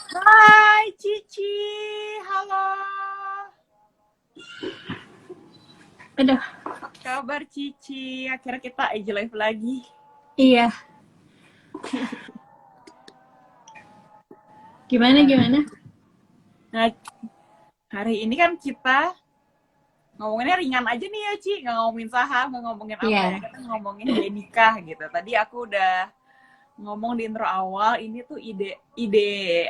Hai Cici, halo. Aduh, Kabar Cici? Akhirnya kita IG live lagi. iya. Gimana, Nah, gimana? nah, hari ini kan kita ngomonginnya ringan aja nih ya Ci, nggak ngomongin saham, nggak ngomongin apa ya, Iya. kita ngomongin biaya nikah gitu. Tadi aku udah ngomong di intro awal, ini tuh ide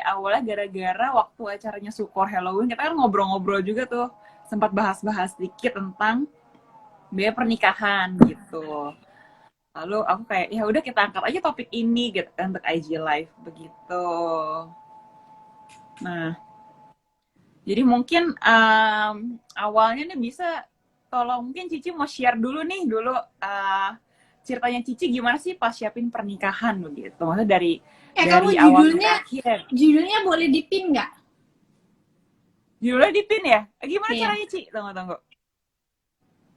awalnya gara-gara waktu acaranya Sukor Halloween, kita kan ngobrol-ngobrol juga tuh, sempat bahas-bahas dikit tentang biaya pernikahan gitu. Lalu aku kayak ya udah kita angkat aja topik ini gitu kan untuk IG live begitu. Nah, jadi mungkin awalnya nih bisa tolong mungkin Cici mau share dulu nih dulu ceritanya Cici gimana sih pas siapin pernikahan begitu. Maksudnya dari Kamu awal sampai judulnya, akhir. judulnya boleh dipin nggak? Judulnya dipin ya? Gimana Iya. caranya Ci? Tunggu tunggu.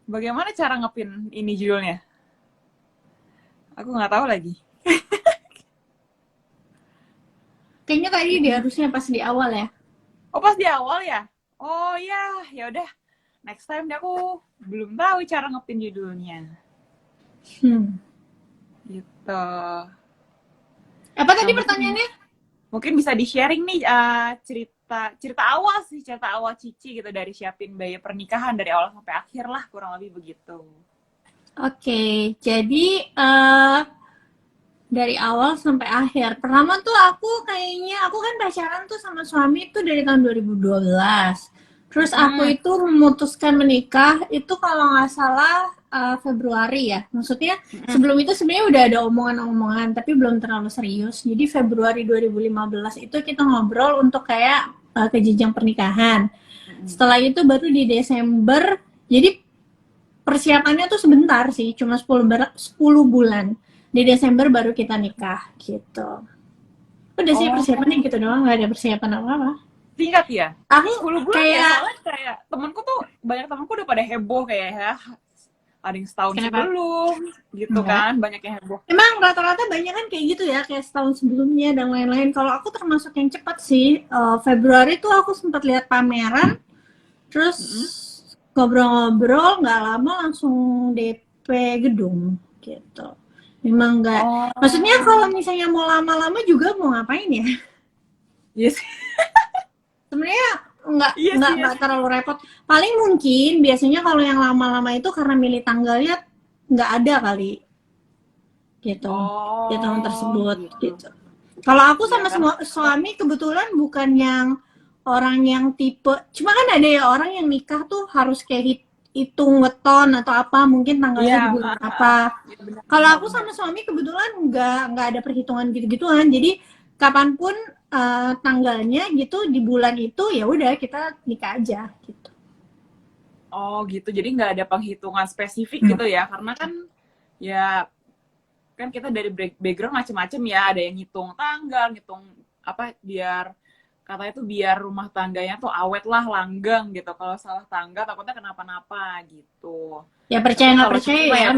Bagaimana cara ngepin ini judulnya? Aku nggak tahu lagi. Kayaknya tadi dia Yang harusnya pas di awal ya. Oh pas di awal ya? Oh ya, ya udah. Next time deh aku belum tahu cara ngepin judulnya. Hmm. Gitu. Apa Nah tadi mungkin pertanyaannya? mungkin bisa di sharing nih cerita cerita awal sih cerita awal Cici gitu dari siapin biaya pernikahan dari awal sampai akhir lah kurang lebih begitu. Oke, jadi dari awal sampai akhir. Pertama tuh aku kan pacaran tuh sama suami tuh dari tahun 2012. Terus aku Mm-mm. itu memutuskan menikah itu kalau nggak salah Februari ya. Maksudnya Mm-mm. sebelum itu sebenarnya udah ada omongan-omongan tapi belum terlalu serius. Jadi Februari 2015 itu kita ngobrol untuk kayak ke jenjang pernikahan. Mm-mm. Setelah itu baru di Desember. Jadi persiapannya tuh sebentar sih, cuma 10 bulan. Di Desember baru kita nikah gitu. Udah sih persiapannya Oh gitu doang, nggak ada persiapan apa-apa. singkat ya? Aku 10 bulan ya kayak soalnya kayak temenku tuh banyak temenku udah pada heboh kayak ya ada yang setahun kenapa? sebelum gitu Enggak. kan banyak yang heboh. Emang rata-rata banyak kan kayak gitu ya, kayak setahun sebelumnya dan lain-lain. Kalau aku termasuk yang cepat sih. Februari tuh aku sempat lihat pameran, terus Mm-mm. ngobrol-ngobrol, nggak lama langsung DP gedung gitu. Memang nggak, maksudnya kalau Oh misalnya mau lama-lama juga mau ngapain ya? iya sih. Sebenarnya nggak Iya nggak sih ya. nggak terlalu repot. Paling mungkin biasanya kalau yang lama-lama itu karena milih tanggalnya nggak ada kali gitu di tahun Oh tersebut gitu. gitu. Kalau aku Iya sama kan. suami kebetulan bukan yang orang yang tipe, cuma kan ada ya orang yang nikah tuh harus kayak hitung weton atau apa, mungkin Iya, tanggalnya di bulan apa. iya benar Kalau benar aku benar. sama suami kebetulan nggak ada perhitungan gitu-gituan. Jadi kapanpun tanggalnya gitu di bulan itu ya udah kita nikah aja gitu. Oh gitu, jadi nggak ada penghitungan spesifik Hmm. gitu ya, karena kan ya kan kita dari background macam-macam ya, ada yang ngitung tanggal, ngitung apa biar katanya tuh biar rumah tangganya tuh awet lah, langgeng gitu. Kalau salah tanggal takutnya kenapa-napa gitu. Ya percaya Tapi nggak kalau percaya Cici mah ya, ya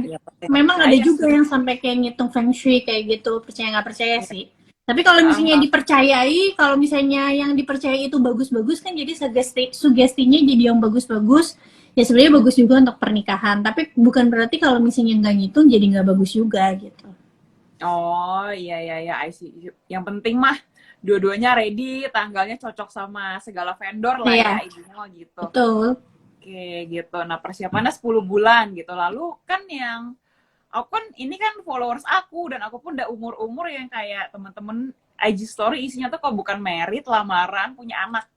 ya percaya nggak memang ada percaya juga sih. yang sampai kayak ngitung feng shui kayak gitu, percaya nggak percaya Ya, sih. Tapi kalau misalnya ah, dipercayai, kalau misalnya yang dipercayai itu bagus-bagus kan jadi sugestinya jadi yang bagus-bagus. Ya sebenarnya ah. bagus juga untuk pernikahan, tapi bukan berarti kalau misalnya nggak ngitung jadi nggak bagus juga gitu. Oh iya iya iya, I see. Yang penting mah dua-duanya ready, tanggalnya cocok sama segala vendor lah ya, Iya, intinya gitu. betul. Oke, gitu. Nah, persiapannya 10 bulan gitu. Lalu kan yang aku kan ini kan followers aku dan aku pun udah umur-umur yang kayak temen-temen IG story isinya tuh kok bukan merit, lamaran, punya anak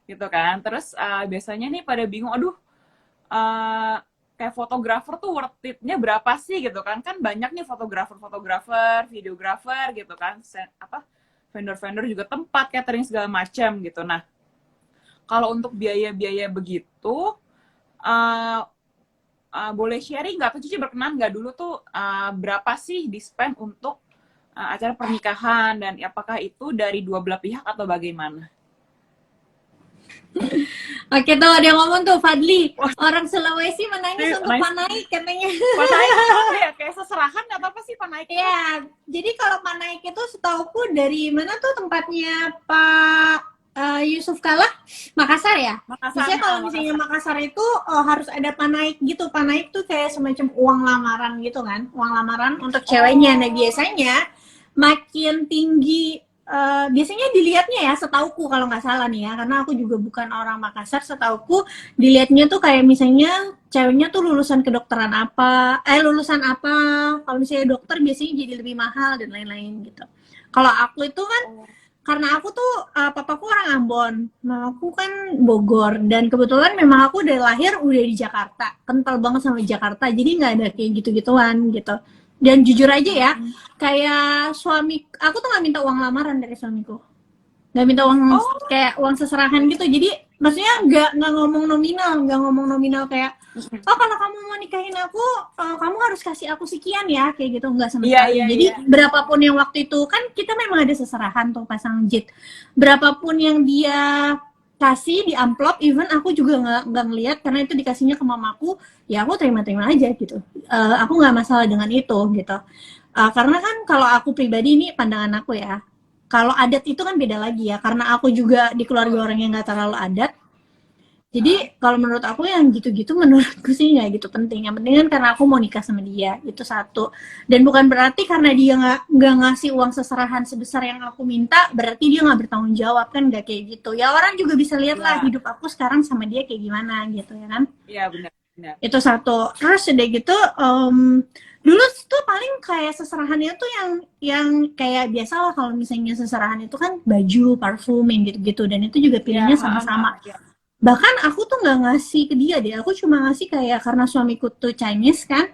gitu kan. Terus biasanya nih pada bingung, aduh uh, kayak fotografer tuh worth it-nya berapa sih gitu kan. Kan banyak nih fotografer-fotografer, videografer gitu kan. Apa vendor-vendor juga tempat catering segala macam gitu. Nah, kalau untuk biaya-biaya begitu uh, boleh sharing nggak? Tuh Cici berkenan nggak dulu tuh berapa sih di spend untuk acara pernikahan dan apakah itu dari dua belah pihak atau bagaimana? Oke tuh, dia ngomong tuh, Fadli, Wah, orang Sulawesi menangis untuk nice. Panaik katanya. Panaik apa ya? Kayak seserahan atau apa sih Panaik? Iya, jadi kalau Panaik itu setauku dari mana tuh tempatnya Pak Yusuf Kala, Makassar ya. Makassar, Biasanya kalau misalnya Makassar itu harus ada Panaik gitu. Panaik tuh kayak semacam uang lamaran gitu kan, uang lamaran untuk ceweknya. Nah biasanya makin tinggi, biasanya dilihatnya ya, setauku kalau nggak salah nih ya, karena aku juga bukan orang Makassar, setauku dilihatnya tuh kayak misalnya ceweknya tuh lulusan kedokteran apa, lulusan apa, kalau misalnya dokter biasanya jadi lebih mahal dan lain-lain gitu. Kalau aku itu kan, karena aku tuh papaku orang Ambon, mamaku kan Bogor, dan kebetulan memang aku dari lahir udah di Jakarta, kental banget sama Jakarta, jadi nggak ada kayak gitu-gituan gitu. Dan jujur aja ya, kayak suami aku tuh nggak minta uang lamaran dari suamiku, nggak minta uang kayak uang seserahan gitu. Jadi maksudnya nggak ngomong nominal kayak, oh kalau kamu mau nikahin aku, kamu harus kasih aku sekian ya, kayak gitu, nggak sama sekali. Jadi berapapun yang waktu itu kan kita memang ada seserahan tuh pasang jit, berapapun yang dia kasih di amplop, even aku juga nggak ngeliat karena itu dikasihnya ke mamaku, ya aku terima-terima aja gitu. Aku nggak masalah dengan itu gitu. Karena kan kalau aku pribadi, ini pandangan aku ya, kalau adat itu kan beda lagi ya, karena aku juga di keluarga orang yang nggak terlalu adat. Jadi kalau menurut aku yang gitu-gitu menurutku sih nggak gitu penting. Yang penting kan karena aku mau nikah sama dia, itu satu. Dan bukan berarti karena dia nggak ngasih uang seserahan sebesar yang aku minta, berarti dia nggak bertanggung jawab, kan nggak kayak gitu. Ya orang juga bisa lihat lah hidup aku sekarang sama dia kayak gimana gitu ya kan. Iya benar. Itu satu. Terus udah gitu, dulu tuh paling kayak seserahannya tuh yang kayak biasa lah, kalau misalnya seserahan itu kan baju, parfum, yang gitu-gitu, dan itu juga pilihnya sama-sama. Bahkan aku tuh nggak ngasih ke dia deh, aku cuma ngasih kayak karena suamiku tuh Chinese kan,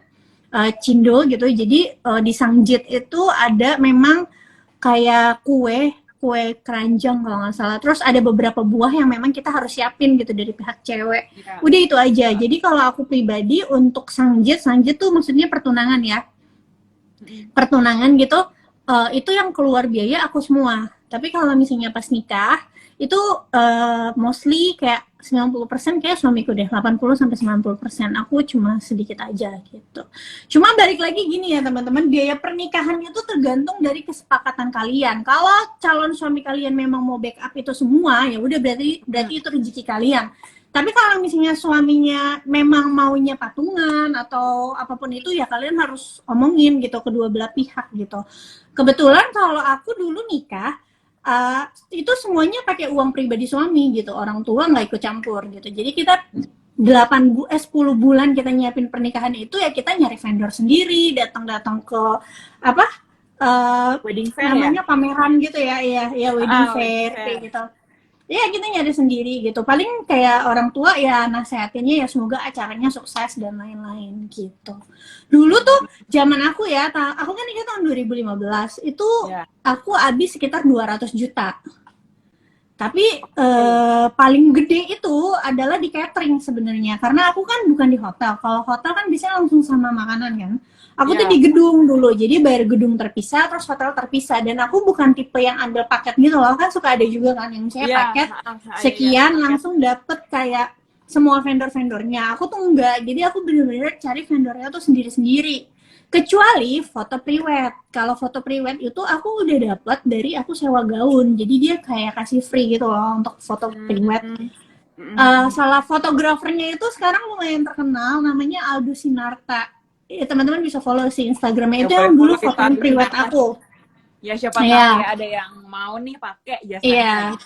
Cindo gitu, jadi di Sangjit itu ada memang kayak kue keranjang kalau nggak salah, terus ada beberapa buah yang memang kita harus siapin gitu dari pihak cewek. Udah itu aja. Jadi kalau aku pribadi untuk Sangjit tuh maksudnya pertunangan ya, pertunangan gitu, itu yang keluar biaya aku semua. Tapi kalau misalnya pas nikah itu mostly kayak 90% kayak suamiku deh, 80-90%. Aku cuma sedikit aja gitu. Cuma balik lagi gini ya teman-teman, biaya pernikahannya tuh tergantung dari kesepakatan kalian. Kalau calon suami kalian memang mau backup itu semua, ya udah berarti itu rezeki kalian. Tapi kalau misalnya suaminya memang maunya patungan atau apapun itu, ya kalian harus omongin gitu kedua belah pihak gitu. Kebetulan kalau aku dulu nikah, itu semuanya pakai uang pribadi suami gitu, orang tua nggak ikut campur gitu. Jadi kita 10 bulan kita nyiapin pernikahan itu, ya kita nyari vendor sendiri, datang ke apa, wedding fair namanya ya? Pameran gitu ya, ya wedding fair kayak gitu. Ya kita nyari sendiri gitu. Paling kayak orang tua ya nasehatinnya ya semoga acaranya sukses dan lain-lain gitu. Dulu tuh zaman aku ya, aku kan nikah tahun 2015, itu aku habis sekitar 200 juta. Tapi paling gede itu adalah di catering sebenarnya, karena aku kan bukan di hotel. Kalau hotel kan biasanya langsung sama makanan kan. Aku tuh di gedung dulu, jadi bayar gedung terpisah, terus hotel terpisah. Dan aku bukan tipe yang ambil paket gitu loh, kan suka ada juga kan yang misalnya paket sekian langsung dapet kayak semua vendor-vendornya. Aku tuh enggak, jadi aku bener-bener cari vendornya tuh sendiri-sendiri. Kecuali foto priwet. Kalau foto priwet itu aku udah dapet dari aku sewa gaun, jadi dia kayak kasih free gitu loh untuk foto priwet. Salah fotografernya itu sekarang lumayan terkenal, namanya Aldo Sinarta. Ya, teman-teman bisa follow si Instagramnya, itu yang dulu fotoin priwet aku. Ya siapa tahu ya ada yang mau nih pakai jasanya.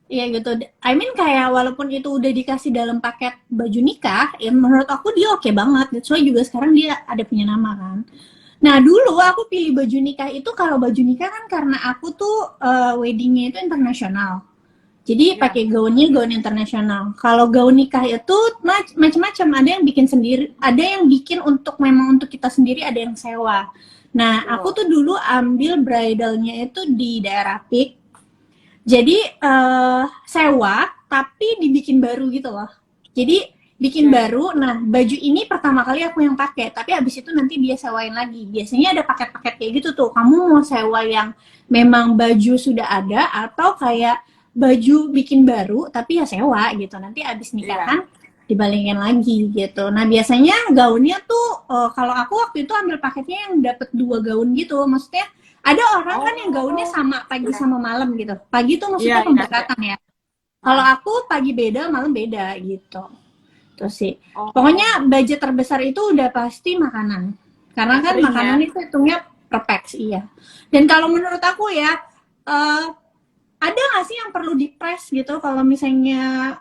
Iya gitu. I mean kayak walaupun itu udah dikasih dalam paket baju nikah, ya menurut aku dia oke banget. Soalnya juga sekarang dia ada punya nama kan. Nah dulu aku pilih baju nikah itu, kalau baju nikah kan karena aku tuh weddingnya itu internasional. Jadi pakai gaun internasional. Kalau gaun nikah itu macam-macam, ada yang bikin sendiri, ada yang bikin untuk memang untuk kita sendiri, ada yang sewa. Nah, aku tuh dulu ambil bridalnya itu di daerah Pik. Jadi sewa tapi dibikin baru gitu loh. Jadi bikin baru. Nah, baju ini pertama kali aku yang pakai, tapi abis itu nanti dia sewain lagi. Biasanya ada paket-paket kayak gitu tuh. Kamu mau sewa yang memang baju sudah ada atau kayak baju bikin baru tapi ya sewa gitu. Nanti abis Iya. nikahan dibalikin lagi gitu. Nah biasanya gaunnya tuh kalau aku waktu itu ambil paketnya yang dapat 2 gaun gitu. Maksudnya ada orang kan yang gaunnya Oh, sama pagi iya. sama malam gitu. Pagi tuh Iya, maksudnya iya, iya. pemberkatan ya. Kalau Ah. aku pagi beda, malam beda gitu. Terus sih. Oh, Pokoknya budget terbesar itu udah pasti makanan. Karena kan catering ya. makanan itu hitungnya per pax, iya. Dan kalau menurut aku ya, eh, ada nggak sih yang perlu di-press gitu kalau misalnya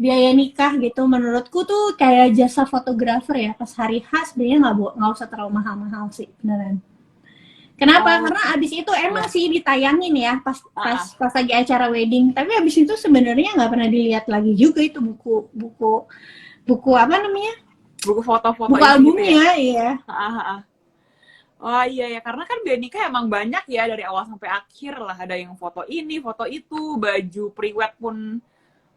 biaya nikah gitu? Menurutku tuh kayak jasa fotografer ya, pas hari H sebenarnya nggak usah terlalu mahal-mahal sih, beneran. Kenapa? Oh, Karena abis itu emang iya. sih ditayangin ya pas Ah, pas ah. pas lagi acara wedding. Tapi abis itu sebenarnya nggak pernah dilihat lagi juga itu buku buku buku apa namanya? Buku foto-foto Buku itu gitu ya. albumnya, iya. Ah, ah, ah. Oh iya ya, karena kan biaya nikah emang banyak ya dari awal sampai akhir lah. Ada yang foto ini, foto itu, baju pre-wed pun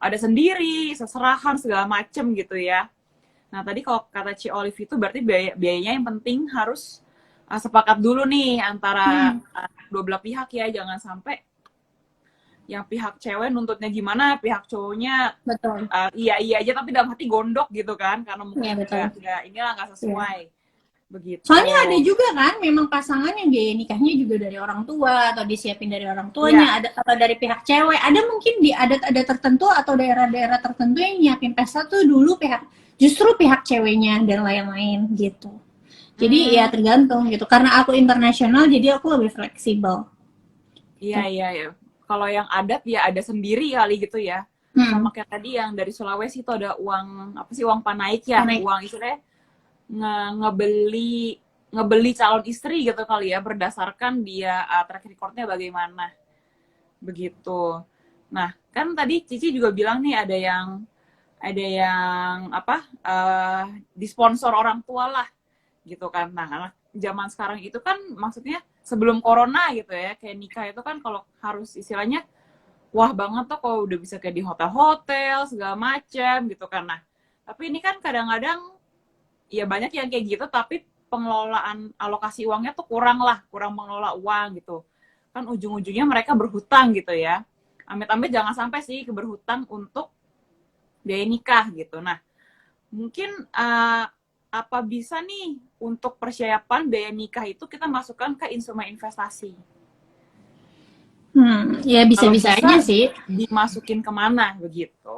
ada sendiri, seserahan segala macem gitu ya. Nah tadi kalau kata Ci Olive itu berarti biayanya yang penting harus sepakat dulu nih antara Hmm, dua belah pihak ya, jangan sampai yang pihak cewek nuntutnya gimana, pihak cowoknya betul. iya iya aja tapi dalam hati gondok gitu kan, karena Iya mungkin betul. nggak inilah nggak Iya. sesuai begitu. Soalnya ada juga kan memang pasangan yang biaya nikahnya juga dari orang tua atau disiapin dari orang Iya. tuanya, ada atau dari pihak cewek. Ada mungkin di adat-adat tertentu atau daerah-daerah tertentu yang nyiapin pesta tuh dulu justru pihak ceweknya dan lain-lain gitu. Jadi ya Hmm, tergantung gitu. Karena aku internasional jadi aku lebih fleksibel. iya iya ya. Kalau yang adat ya ada sendiri kali gitu ya. Hmm, Sama kayak tadi yang dari Sulawesi itu ada uang apa sih uang panaik ya, karena uang istilahnya ngebeli ngebeli calon istri gitu kali ya berdasarkan dia track recordnya bagaimana begitu. Nah kan tadi Cici juga bilang nih ada yang apa disponsor orang tua lah gitu kan. Nah anak zaman sekarang itu kan maksudnya sebelum corona gitu ya kayak nikah itu kan kalau harus istilahnya wah banget tuh kalau udah bisa kayak di hotel-hotel segala macam gitu kan. Nah tapi ini kan kadang-kadang ya banyak yang kayak gitu tapi pengelolaan alokasi uangnya tuh kurang lah, kurang mengelola uang gitu kan ujung-ujungnya mereka berhutang gitu ya, amit-amit jangan sampai sih berhutang untuk biaya nikah gitu. Nah mungkin apa bisa nih untuk persiapan biaya nikah itu kita masukkan ke instrumen investasi, ya kalau bisa-bisa aja bisa sih. dimasukin kemana begitu.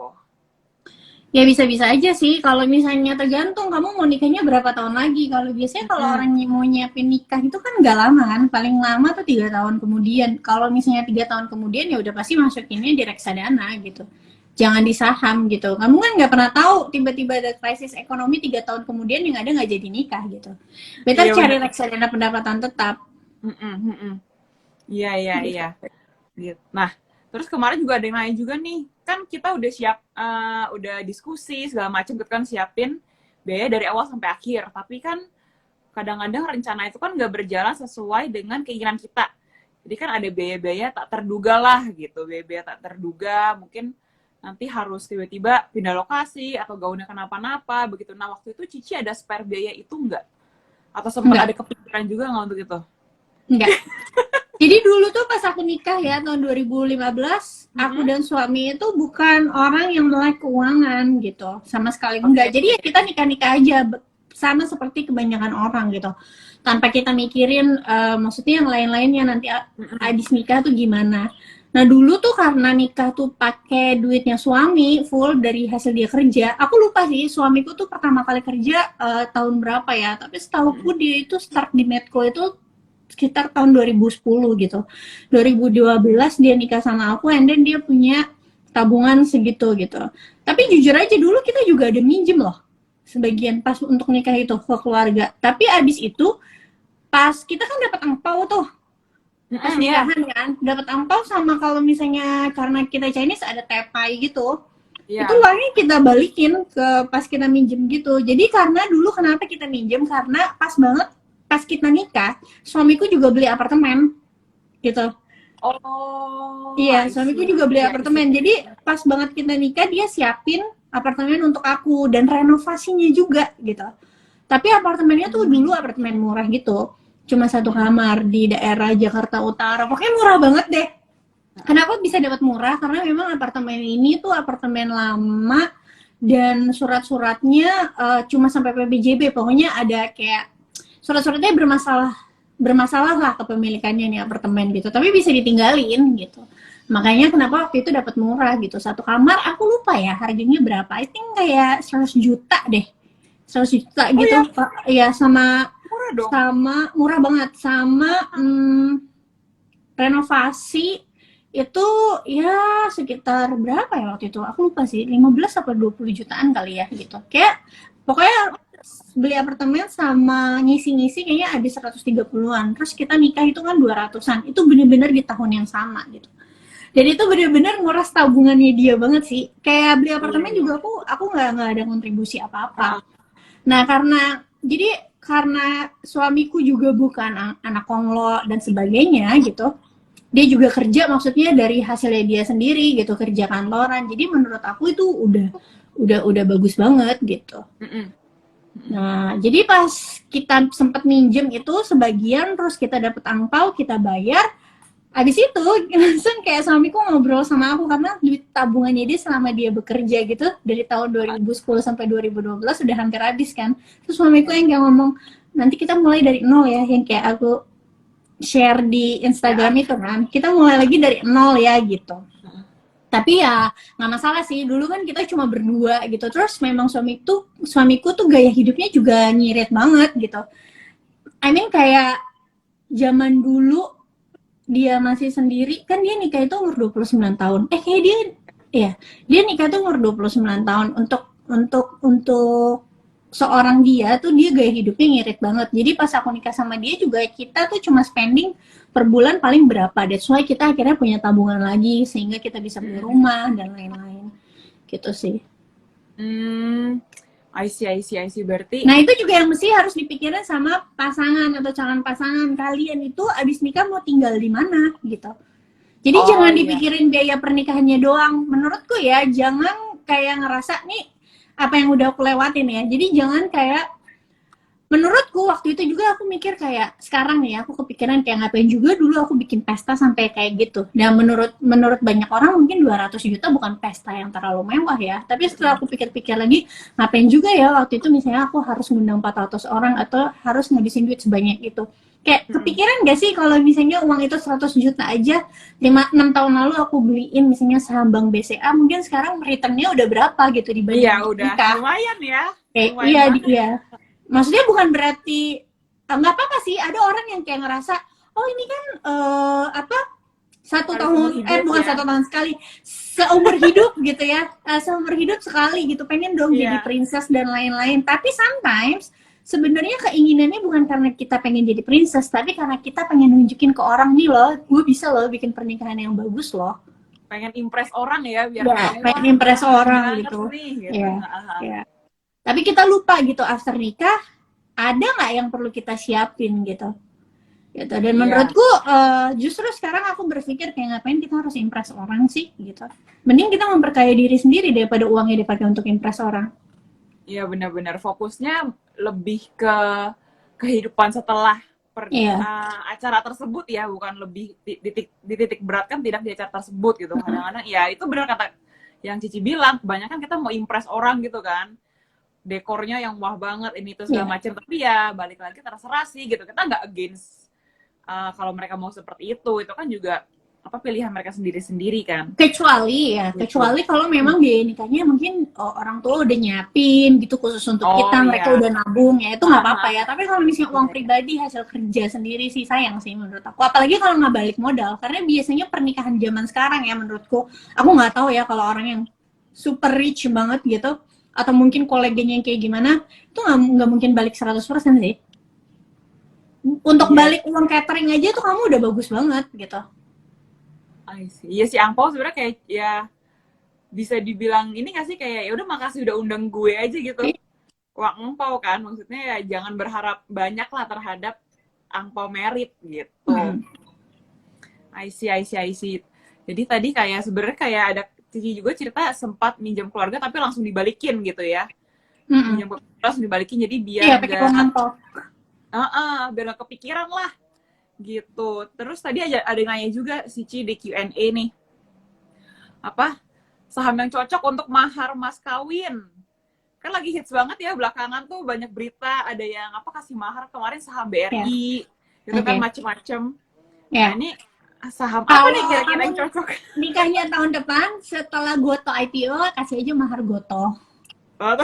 Ya bisa-bisa aja sih. Kalau misalnya tergantung kamu mau nikahnya berapa tahun lagi. Kalau biasanya kalau orang Mm-mm. mau nyiapin nikah itu kan nggak lama kan. Paling lama tuh 3 tahun kemudian. Kalau misalnya 3 tahun kemudian ya udah pasti masukinnya di reksadana gitu. Jangan di saham gitu. Kamu kan nggak pernah tahu tiba-tiba ada krisis ekonomi 3 tahun kemudian yang ada nggak jadi nikah gitu. Better Iya cari benar. reksadana pendapatan tetap. Iya iya Gitu. iya gitu. Nah, terus kemarin juga ada yang nanya juga nih, kan kita udah siap, udah diskusi segala macam gitu kan siapin biaya dari awal sampai akhir. Tapi kan kadang-kadang rencana itu kan nggak berjalan sesuai dengan keinginan kita. Jadi kan ada biaya-biaya tak terduga lah gitu, biaya-biaya tak terduga, mungkin nanti harus tiba-tiba pindah lokasi atau gaunnya kenapa-napa begitu. Nah waktu itu Cici ada spare biaya itu nggak? Atau sempat Enggak, ada kepikiran juga nggak untuk itu? enggak. Jadi dulu tuh pas aku nikah ya tahun 2015, aku Mm-mm. dan suami itu bukan orang yang melek keuangan gitu, sama sekali enggak. Oke. Jadi ya kita nikah-nikah aja sama seperti kebanyakan orang gitu. Tanpa kita mikirin maksudnya yang lain-lainnya nanti Mm-mm. habis nikah tuh gimana. Nah dulu tuh karena nikah tuh pakai duitnya suami full dari hasil dia kerja. Aku lupa sih suamiku tuh pertama kali kerja tahun berapa ya. Tapi Mm-mm. setahuku dia itu start di Medco itu sekitar tahun 2010 gitu. 2012 dia nikah sama aku and then dia punya tabungan segitu gitu. Tapi jujur aja dulu kita juga ada minjem loh. Sebagian pas untuk nikah itu ke keluarga. Tapi abis itu pas kita kan dapat angpau tuh pas Mm-mm, ya, nikahan kan, dapat angpau sama kalau misalnya karena kita Chinese ada tepai gitu. Itu ya. uangnya kita balikin ke pas kita minjem gitu. Jadi karena dulu kenapa kita minjem karena pas banget pas kita nikah, suamiku juga beli apartemen gitu. Oh, Iya, I suamiku see. juga beli Ya, isi. apartemen. Jadi pas banget kita nikah dia siapin apartemen untuk aku dan renovasinya juga gitu. Tapi apartemennya tuh dulu Hmm. apartemen murah gitu. Cuma satu Mm-mm. kamar di daerah Jakarta Utara. Pokoknya murah banget deh. Kenapa bisa dapat murah? Karena memang apartemen ini tuh apartemen lama dan surat-suratnya cuma sampai PBJB. Pokoknya ada kayak surat-suratnya bermasalah lah kepemilikannya nih apartemen gitu. Tapi bisa ditinggalin gitu. Makanya kenapa waktu itu dapat murah gitu. Satu kamar aku lupa ya harganya berapa. I think kayak 100 juta deh. 100 juta Oh gitu. ya, Ya sama murah dong. murah banget sama renovasi itu ya sekitar berapa ya waktu itu? Aku lupa sih, 15 atau 20 jutaan kali ya gitu. Kayak pokoknya beli apartemen sama ngisi-ngisi kayaknya habis 130-an. Terus kita nikah itu kan 200-an. Itu bener-bener di tahun yang sama gitu. Dan itu bener-bener nguras tabungannya dia banget sih. Kayak beli apartemen Iya. juga aku nggak ada kontribusi apa-apa. Nah karena suamiku juga bukan anak konglo dan sebagainya gitu, dia juga kerja maksudnya dari hasilnya dia sendiri gitu, kerja kantoran. Jadi menurut aku itu udah bagus banget gitu. Nah, jadi pas kita sempat minjem itu sebagian, terus kita dapet angpau, kita bayar. Habis itu langsung kayak suamiku ngobrol sama aku karena duit tabungannya dia selama dia bekerja gitu dari tahun 2010 sampai 2012 udah hampir habis kan. Terus suamiku yang kayak ngomong, nanti kita mulai dari nol ya, yang kayak aku share di Instagram itu kan, kita mulai lagi dari nol ya gitu. Tapi ya nggak masalah sih, dulu kan kita cuma berdua gitu. Terus memang suamiku tuh gaya hidupnya juga nyirit banget gitu. I mean kayak zaman dulu dia masih sendiri, kan dia nikah itu umur 29 tahun. Kayak dia nikah itu umur 29 tahun. Untuk seorang dia tuh dia gaya hidupnya ngirit banget. Jadi pas aku nikah sama dia juga kita tuh cuma spending per bulan paling berapa. That's why kita akhirnya punya tabungan lagi sehingga kita bisa beli rumah dan lain-lain. Gitu sih. I see. Berarti Nah itu juga yang mesti harus dipikirin sama pasangan atau calon pasangan kalian itu abis nikah mau tinggal di mana gitu. Jadi jangan dipikirin biaya pernikahannya doang. Menurutku ya jangan kayak ngerasa nih apa yang udah aku lewatin ya. Jadi jangan kayak menurutku waktu itu juga aku mikir kayak sekarang nih aku kepikiran kayak ngapain juga dulu aku bikin pesta sampai kayak gitu. Dan menurut banyak orang mungkin 200 juta bukan pesta yang terlalu mewah ya. Tapi setelah aku pikir-pikir lagi ngapain juga ya waktu itu misalnya aku harus ngundang 400 orang atau harus ngabisin duit sebanyak itu. Kayak kepikiran gak sih kalau misalnya uang itu 100 juta aja 6 tahun lalu aku beliin misalnya saham bank BCA mungkin sekarang returnnya udah berapa gitu dibanding iya udah nikah. lumayan ya. Iya. Maksudnya bukan berarti nggak apa-apa sih. Ada orang yang kayak ngerasa, oh ini kan satu tahun, bukan ya? 1 tahun sekali, seumur hidup gitu ya, seumur hidup sekali gitu, pengen dong jadi princess dan lain-lain. Tapi sometimes sebenarnya keinginannya bukan karena kita pengen jadi princess, tapi karena kita pengen nunjukin ke orang nih loh, gue bisa loh bikin pernikahan yang bagus loh. Pengen impress orang ya, biar pengen impress orang gitu. Ya. Tapi kita lupa gitu after nikah ada nggak yang perlu kita siapin gitu. Dan menurutku justru sekarang aku berpikir kayak ngapain kita harus impress orang sih gitu. Mending kita memperkaya diri sendiri daripada uangnya dipakai untuk impress orang. Iya benar-benar fokusnya lebih ke kehidupan setelah acara tersebut ya, bukan lebih di titik berat kan tidak di acara tersebut gitu. Kadang-kadang ya itu benar kata yang Cici bilang, kebanyakan kita mau impress orang gitu kan. Dekornya yang wah banget ini itu segala macam, tapi ya balik lagi terserah sih gitu. Kita nggak against kalau mereka mau seperti itu kan juga pilihan mereka sendiri-sendiri kan. Kecuali kalau memang biaya nikahnya mungkin orang tua udah nyiapin gitu khusus untuk kita, mereka udah nabung ya itu nggak apa-apa ya. Tapi kalau misalnya uang pribadi hasil kerja sendiri sih sayang sih menurut aku. Apalagi kalau nggak balik modal, karena biasanya pernikahan zaman sekarang ya menurutku, aku nggak tahu ya kalau orang yang super rich banget gitu atau mungkin koleganya yang kayak gimana, itu nggak mungkin balik 100% sih. Untuk balik uang catering aja tuh kamu udah bagus banget gitu. Iya sih, angpau sebenarnya kayak ya bisa dibilang ini nggak sih, kayak ya udah makasih udah undang gue aja gitu. Uang angpau kan, maksudnya ya jangan berharap banyak lah terhadap angpau merit gitu. I see. Jadi tadi kayak sebenarnya kayak ada Cici juga cerita sempat minjem keluarga tapi langsung dibalikin gitu ya. Minjem keluarga langsung dibalikin jadi biar pakai uang angpau. biar gak kepikiran lah gitu. Terus tadi ada nanya juga si Ci di Q&A nih, apa saham yang cocok untuk mahar mas kawin? Kan lagi hits banget ya belakangan tuh, banyak berita, ada yang apa kasih mahar kemarin saham Ya, BRI gitu kan, oke. macem-macem. Nah Ya. ini saham apa nih Kalau kira-kira kamu yang cocok? nikahnya tahun depan setelah Goto IPO, kasih aja mahar Goto. Oh,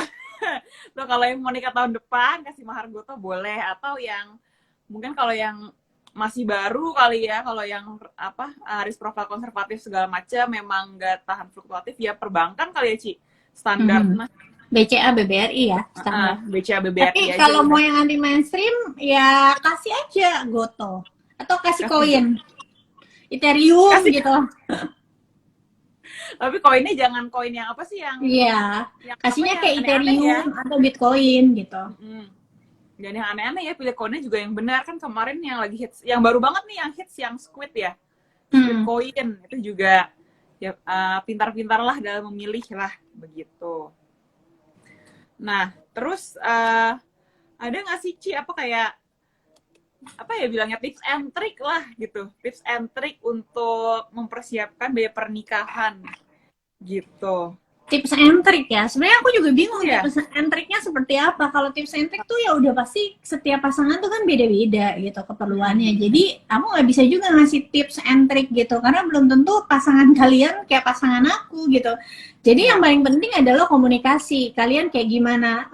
tuh kalau yang mau nikah tahun depan kasih mahar goto boleh, atau yang mungkin kalau yang masih baru kali ya, kalau yang apa risk profile konservatif segala macam memang nggak tahan fluktuatif ya perbankan kali ya Ci, standar. Mhm. Nah, BCA BBRI ya standar. BCA BBRI Tapi aja kalau mau udah. yang anti mainstream ya kasih aja Goto atau kasih Kasih go, koin Ethereum kasih, gitu. tapi koinnya jangan koin yang apa sih, Iya, yang apa, kasihnya yang kayak aneh-aneh ya. Ethereum atau Bitcoin gitu. Dan yang aneh-aneh ya, pilih koinnya juga yang benar. Kan kemarin yang lagi hits, yang baru banget nih yang hits yang Squid ya, Squid Hmm. Coin itu juga ya, pintar-pintar lah dalam memilih lah begitu. Nah terus ada nggak sih Ci apa kayak apa ya bilangnya, tips and trick lah gitu, tips and trick untuk mempersiapkan biaya pernikahan gitu. Tips and trick ya. Sebenarnya aku juga bingung Iya. tips and tricknya seperti apa. Kalau tips and trick tuh ya udah pasti setiap pasangan tuh kan beda-beda gitu keperluannya. Jadi aku nggak bisa juga ngasih tips and trick gitu karena belum tentu pasangan kalian kayak pasangan aku gitu. Jadi yang Ya. paling penting adalah komunikasi. Kalian kayak gimana?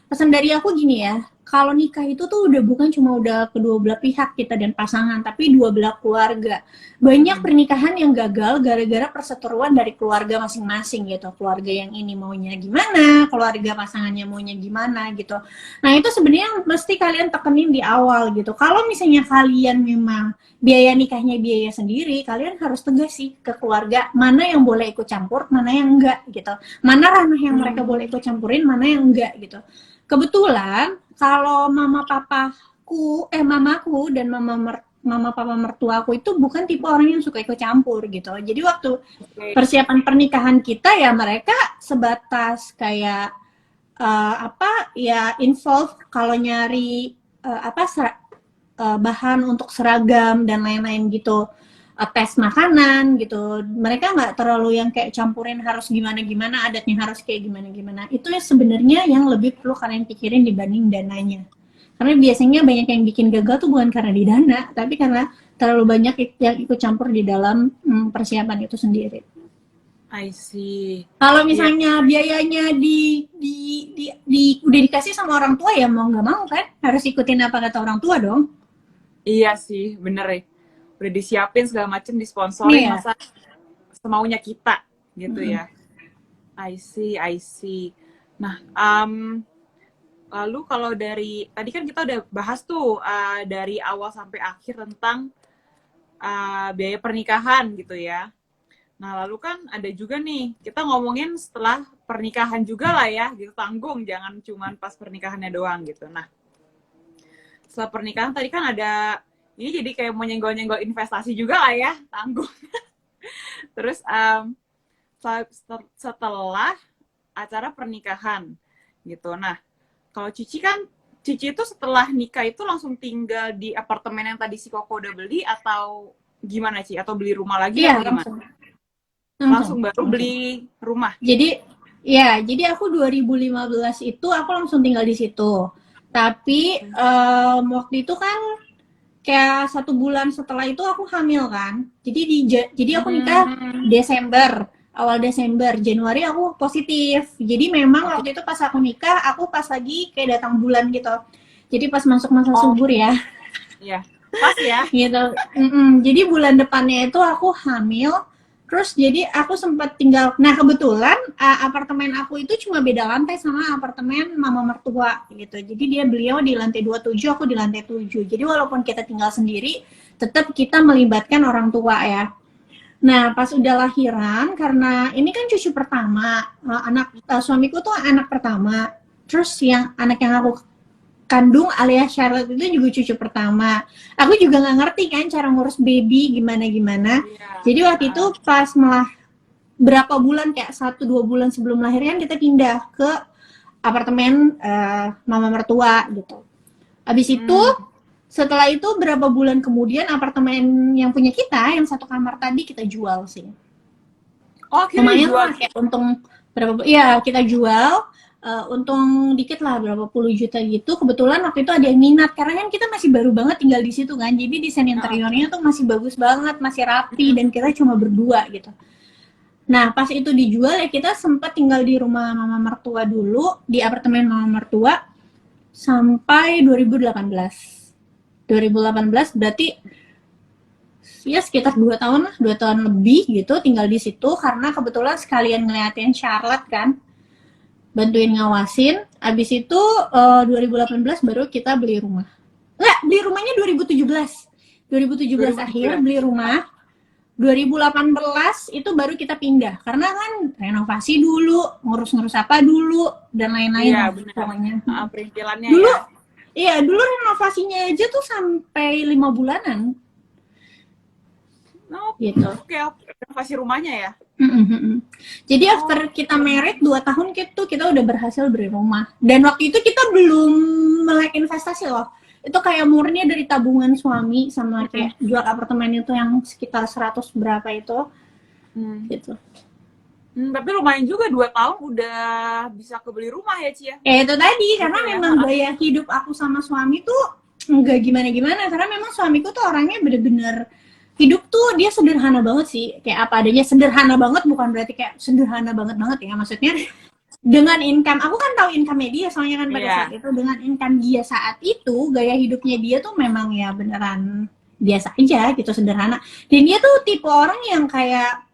Pesan dari aku gini ya. Kalau nikah itu tuh udah bukan cuma udah kedua belah pihak kita dan pasangan, tapi dua belah keluarga. Banyak pernikahan yang gagal gara-gara perseteruan dari keluarga masing-masing gitu. Keluarga yang ini maunya gimana, keluarga pasangannya maunya gimana gitu. Nah itu sebenarnya mesti kalian tekenin di awal gitu. Kalau misalnya kalian memang biaya nikahnya biaya sendiri, kalian harus tegas sih ke keluarga mana yang boleh ikut campur, mana yang enggak gitu. Mana ranah yang mereka boleh ikut campurin, mana yang enggak gitu. Kebetulan kalau mamaku dan mama papa mertuaku itu bukan tipe orang yang suka ikut campur gitu. Jadi waktu persiapan pernikahan kita ya mereka sebatas kayak apa ya involve kalau nyari bahan untuk seragam dan lain-lain gitu, tes makanan gitu. Mereka nggak terlalu yang kayak campurin harus gimana-gimana, adatnya harus kayak gimana-gimana. Itu ya sebenarnya yang lebih perlu kalian pikirin dibanding dananya. Karena biasanya banyak yang bikin gagal tuh bukan karena di dana, tapi karena terlalu banyak yang ikut campur di dalam persiapan itu sendiri. I see. Kalau Iya. misalnya biayanya udah dikasih sama orang tua ya mau nggak mau kan harus ikutin apa kata orang tua dong. Iya sih, bener ya. Udah disiapin segala macem, disponsorin, Iya. masa semaunya kita gitu ya. I see, I see. Nah, lalu kalau dari tadi kan kita udah bahas tuh dari awal sampai akhir tentang biaya pernikahan gitu ya. Nah, lalu kan ada juga nih, kita ngomongin setelah pernikahan juga lah ya, gitu, tanggung, jangan cuman pas pernikahannya doang gitu. Nah, setelah pernikahan tadi kan ada, ini jadi kayak mau nyenggol-nyenggol investasi juga lah ya, tanggung. Terus setelah acara pernikahan gitu. Nah, kalau Cici kan, Cici itu setelah nikah itu langsung tinggal di apartemen yang tadi si Koko udah beli atau gimana Ci? Atau beli rumah lagi Iya, atau gimana? Langsung baru beli rumah. Jadi aku 2015 itu aku langsung tinggal di situ. Tapi waktu itu kan kayak 1 bulan setelah itu aku hamil kan. Jadi aku nikah Desember, awal Desember, Januari aku positif. Jadi memang waktu itu pas aku nikah, aku pas lagi kayak datang bulan gitu. Jadi pas masuk masa subur ya. Iya, pas ya. Gitu. Jadi bulan depannya itu aku hamil. Terus jadi aku sempat tinggal. Nah kebetulan apartemen aku itu cuma beda lantai sama apartemen mama mertua gitu. Jadi beliau di lantai 27, aku di lantai 7. Jadi walaupun kita tinggal sendiri, tetap kita melibatkan orang tua ya. Nah pas udah lahiran, karena ini kan cucu pertama, suamiku tuh anak pertama. Terus anak yang aku kandung alias Charlotte itu juga cucu pertama. Aku juga nggak ngerti kan cara ngurus baby gimana. Jadi waktu itu pas berapa bulan kayak 1-2 bulan sebelum lahiran kita pindah ke apartemen mama mertua gitu. Abis itu Setelah itu berapa bulan kemudian apartemen yang punya kita, yang satu kamar tadi kita jual sih. Oh, akhirnya Lumayan jual. lah kayak untung berapa, ya kita jual, untung dikit lah berapa puluh juta gitu. Kebetulan waktu itu ada yang minat karena kan kita masih baru banget tinggal di situ kan. Jadi desain Heeh. interiornya tuh masih bagus banget, masih rapi dan kita cuma berdua gitu. Nah, pas itu dijual ya kita sempat tinggal di rumah mama mertua dulu, di apartemen mama mertua sampai 2018. 2018 berarti ya sekitar 2 tahun lah, 2 tahun lebih gitu tinggal di situ karena kebetulan sekalian ngeliatin Charlotte kan, bantuin ngawasin. Abis itu 2018 baru kita beli rumah. Enggak, beli rumahnya 2017. 2017 akhir 2017. beli rumah. 2018 itu baru kita pindah karena kan renovasi dulu, ngurus-ngurus apa dulu dan lain-lain Iya, lah benar. pokoknya. Perintilannya Dulu, ya. iya dulu renovasinya aja tuh sampai 5 bulanan Oh, gitu. oke, renovasi rumahnya ya. Jadi after kita married 2 tahun gitu kita udah berhasil beli rumah. Dan waktu itu kita belum melek investasi loh. Itu kayak murni dari tabungan suami sama kayak jual apartemen itu yang sekitar 100 berapa itu gitu. Tapi lumayan juga 2 tahun udah bisa kebeli rumah ya, Ci ya. Itu tadi karena Gitu ya. memang gaya hidup aku sama suami tuh enggak gimana-gimana karena memang suamiku tuh orangnya bener-bener hidup tuh dia sederhana banget sih, kayak apa adanya. Sederhana banget bukan berarti kayak sederhana banget ya, maksudnya dengan income, aku kan tahu income dia soalnya kan pada Iya. saat itu, dengan income dia saat itu gaya hidupnya dia tuh memang ya beneran biasa aja gitu, sederhana. Dan dia tuh tipe orang yang kayak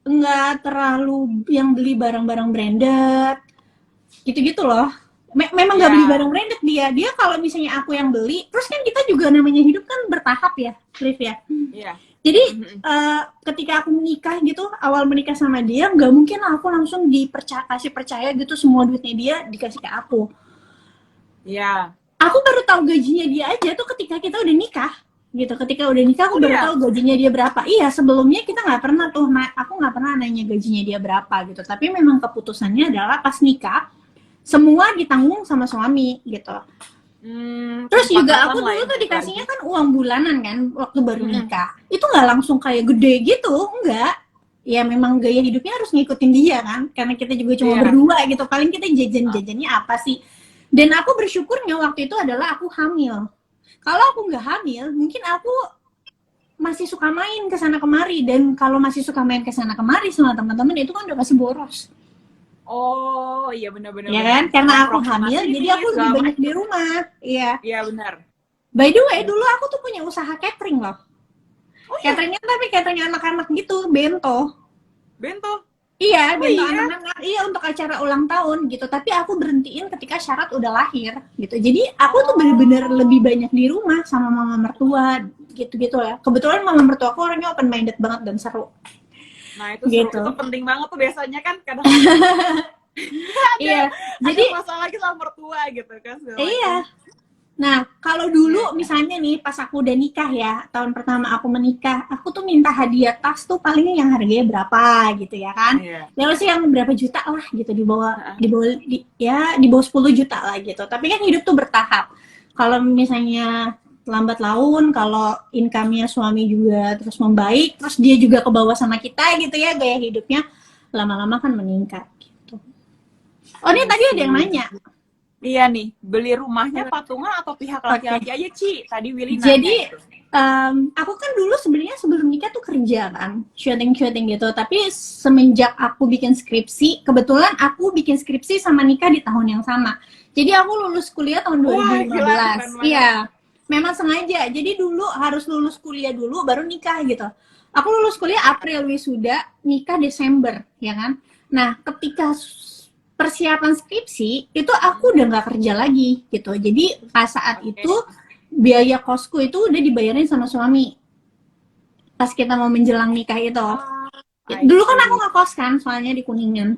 nggak terlalu yang beli barang-barang branded gitu-gitu loh. Memang nggak Iya. beli barang branded dia kalau misalnya aku yang beli, terus kan kita juga namanya hidup kan bertahap ya, Liv ya. Iya. Jadi ketika aku menikah gitu, awal menikah sama dia, nggak mungkin aku langsung kasih percaya gitu semua duitnya dia dikasih ke aku. Iya. Aku baru tahu gajinya dia aja tuh ketika kita udah nikah gitu. Ketika udah nikah aku baru tahu gajinya dia berapa. Iya, sebelumnya kita nggak pernah tuh, aku nggak pernah nanya gajinya dia berapa gitu. Tapi memang keputusannya adalah pas nikah semua ditanggung sama suami gitu. Terus juga aku dulu tuh dikasihnya kan uang bulanan kan waktu baru nikah. Itu nggak langsung kayak gede gitu, enggak. Ya memang gaya hidupnya harus ngikutin dia kan, karena kita juga cuma berdua gitu. Paling kita jajan-jajannya apa sih? Dan aku bersyukurnya waktu itu adalah aku hamil. Kalau aku nggak hamil, mungkin aku masih suka main ke sana kemari, dan kalau masih suka main ke sana kemari sama teman-teman itu kan udah pasti boros. Oh iya benar-benar. Ya kan, karena aku hamil, jadi aku lebih banyak di rumah. Iya. Iya benar. By the way, dulu aku tuh punya usaha catering loh. Cateringnya tapi catering anak-anak gitu, bento. Bento? Iya, bento anak-anak. Iya, untuk acara ulang tahun gitu. Tapi aku berhentiin ketika Syarat udah lahir gitu. Jadi aku tuh bener-bener lebih banyak di rumah sama mama mertua gitu-gitu ya. Kebetulan mama mertua aku orangnya open minded banget dan seru. Nah itu seru, itu penting banget tuh biasanya kan kadang iya, jadi masalah lagi sama mertua gitu kan. Iya. Nah, kalau dulu misalnya nih pas aku udah nikah ya, tahun pertama aku menikah, aku tuh minta hadiah tas tuh paling yang harganya berapa gitu ya kan. Ya sih yang berapa juta lah gitu, di bawah 10 juta lah gitu. Tapi kan hidup tuh bertahap. Kalau misalnya lambat laun, kalau income-nya suami juga terus membaik, terus dia juga ke bawah sama kita gitu ya, gaya hidupnya lama-lama kan meningkat gitu. Oh, ini tadi ada yang nanya. Iya nih, beli rumahnya patungan atau pihak laki-laki aja, Ci? Tadi Willy nanya. Jadi, aku kan dulu sebenarnya sebelum nikah tuh kerja kan, syuting gitu. Tapi semenjak aku bikin skripsi, kebetulan aku bikin skripsi sama nikah di tahun yang sama. Jadi aku lulus kuliah tahun 2015. Iya, memang sengaja. Jadi dulu harus lulus kuliah dulu, baru nikah gitu. Aku lulus kuliah April wisuda, nikah Desember, ya kan? Nah, ketika persiapan skripsi itu aku udah nggak kerja lagi gitu. Jadi pas saat itu biaya kosku itu udah dibayarin sama suami. Pas kita mau menjelang nikah itu. Dulu kan aku ngekos kan, soalnya di Kuningan.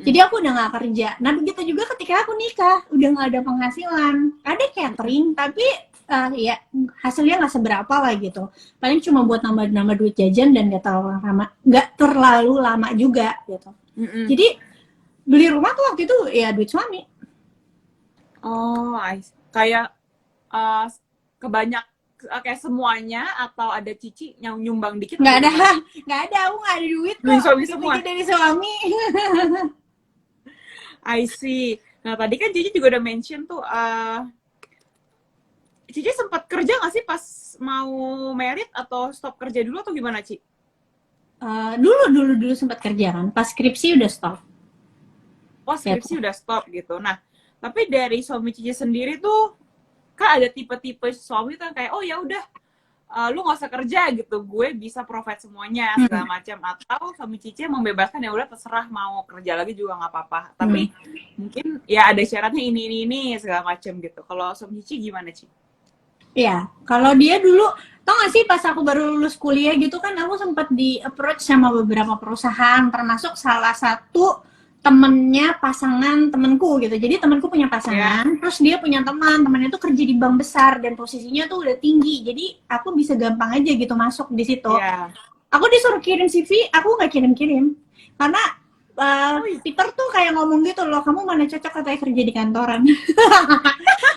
Jadi aku udah nggak kerja. Nah begitu juga ketika aku nikah, udah nggak ada penghasilan. Ada catering, tapi ya hasilnya nggak seberapa lah gitu. Paling cuma buat nambah-nambah duit jajan dan nggak terlalu lama juga gitu. Jadi beli rumah tuh waktu itu ya duit suami. Oh, kayak kebanyak kayak semuanya, atau ada Cici yang nyumbang dikit? Nggak ada, atau gimana? nggak ada, aku nggak ada duit Dari kok, suami semua. dikit-dikit dari suami. I see. Nah, tadi kan Cici juga udah mention tuh, Cici sempat kerja nggak sih pas mau merit, atau stop kerja dulu atau gimana, Ci? Dulu sempat kerja kan, pas skripsi udah stop. Oh, skripsi udah stop gitu. Nah, tapi dari suami Cici sendiri tuh, kan ada tipe-tipe suami tuh yang kayak, oh ya udah, lu nggak usah kerja gitu, gue bisa provide semuanya segala macam. Atau suami Cici membebaskan, ya udah terserah mau kerja lagi juga nggak apa-apa. Tapi mungkin ya ada syaratnya ini segala macam gitu. Kalau suami Cici gimana, Ci? Ya, kalau dia dulu, tau gak sih pas aku baru lulus kuliah gitu kan, aku sempat di approach sama beberapa perusahaan, termasuk salah satu temennya pasangan temenku gitu. Jadi temenku punya pasangan, terus dia punya temannya tuh kerja di bank besar dan posisinya tuh udah tinggi. Jadi aku bisa gampang aja gitu masuk di situ. Aku disuruh kirim CV, aku nggak kirim-kirim karena Peter tuh kayak ngomong gitu loh, kamu mana cocok katanya kerja di kantoran.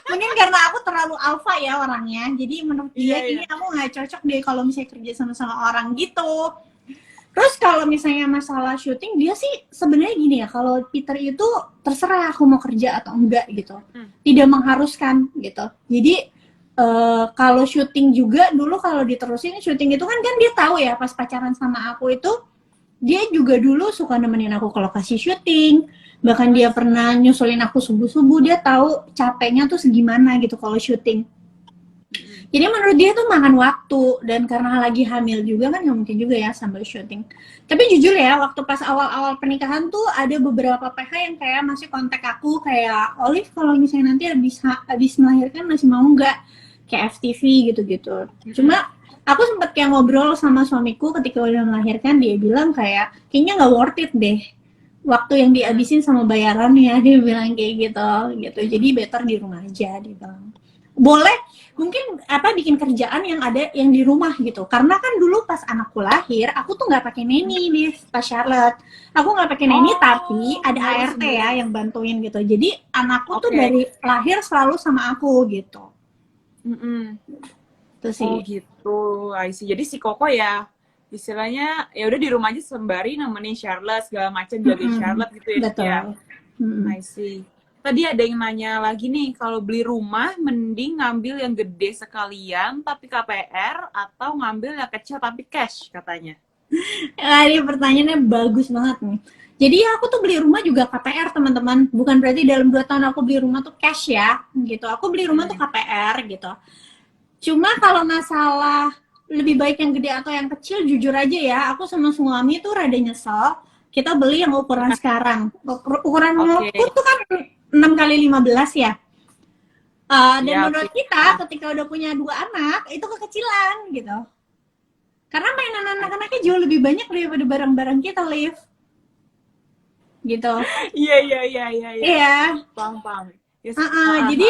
Mungkin karena aku terlalu alpha ya orangnya, jadi menurut dia kayaknya aku nggak cocok deh kalau misalnya kerja sama orang gitu. Terus kalau misalnya masalah syuting, dia sih sebenarnya gini ya, kalau Peter itu terserah aku mau kerja atau enggak gitu, tidak mengharuskan gitu. Jadi kalau syuting juga dulu kalau diterusin syuting itu kan dia tahu ya pas pacaran sama aku itu, dia juga dulu suka nemenin aku ke lokasi syuting, bahkan dia pernah nyusulin aku subuh-subuh, dia tahu capeknya tuh segimana gitu kalau syuting. Jadi menurut dia tuh makan waktu, dan karena lagi hamil juga kan nggak mungkin juga ya sambil syuting. Tapi jujur ya, waktu pas awal-awal pernikahan tuh ada beberapa PH yang kayak masih kontak aku kayak, Olive kalau misalnya nanti habis melahirkan masih mau nggak kayak FTV gitu-gitu. Cuma aku sempat kayak ngobrol sama suamiku ketika udah melahirkan, dia bilang kayak kayaknya nggak worth it deh waktu yang dihabisin sama bayarannya, dia bilang kayak gitu. Jadi better di rumah aja, dia bilang. Boleh mungkin bikin kerjaan yang ada yang di rumah gitu, karena kan dulu pas anakku lahir aku tuh nggak pakai neni nih pas Charlotte, aku nggak pakai neni, tapi ada ART ya yang bantuin gitu, jadi anakku tuh dari lahir selalu sama aku gitu. Itu sih. Oh gitu, I see. Jadi si Koko ya istilahnya ya udah di rumah aja sembari nemenin Charlotte segala macam, jagain Charlotte gitu ya. Betul. Ya. I see. Tadi ada yang nanya lagi nih, kalau beli rumah mending ngambil yang gede sekalian tapi KPR, atau ngambil yang kecil tapi cash katanya. Ini pertanyaannya bagus banget nih. Jadi aku tuh beli rumah juga KPR teman-teman, bukan berarti dalam 2 tahun aku beli rumah tuh cash ya gitu. Aku beli rumah tuh KPR gitu. Cuma kalau masalah lebih baik yang gede atau yang kecil, jujur aja ya, aku sama suami tuh rada nyesel kita beli yang ukuran sekarang. Ukuran rumahku tuh kan 6x15 ya. Dan menurut kita ketika udah punya 2 anak itu kekecilan gitu. Karena mainan anak-anaknya jauh lebih banyak daripada barang-barang kita, Liv. Gitu. Iya. Paham. Jadi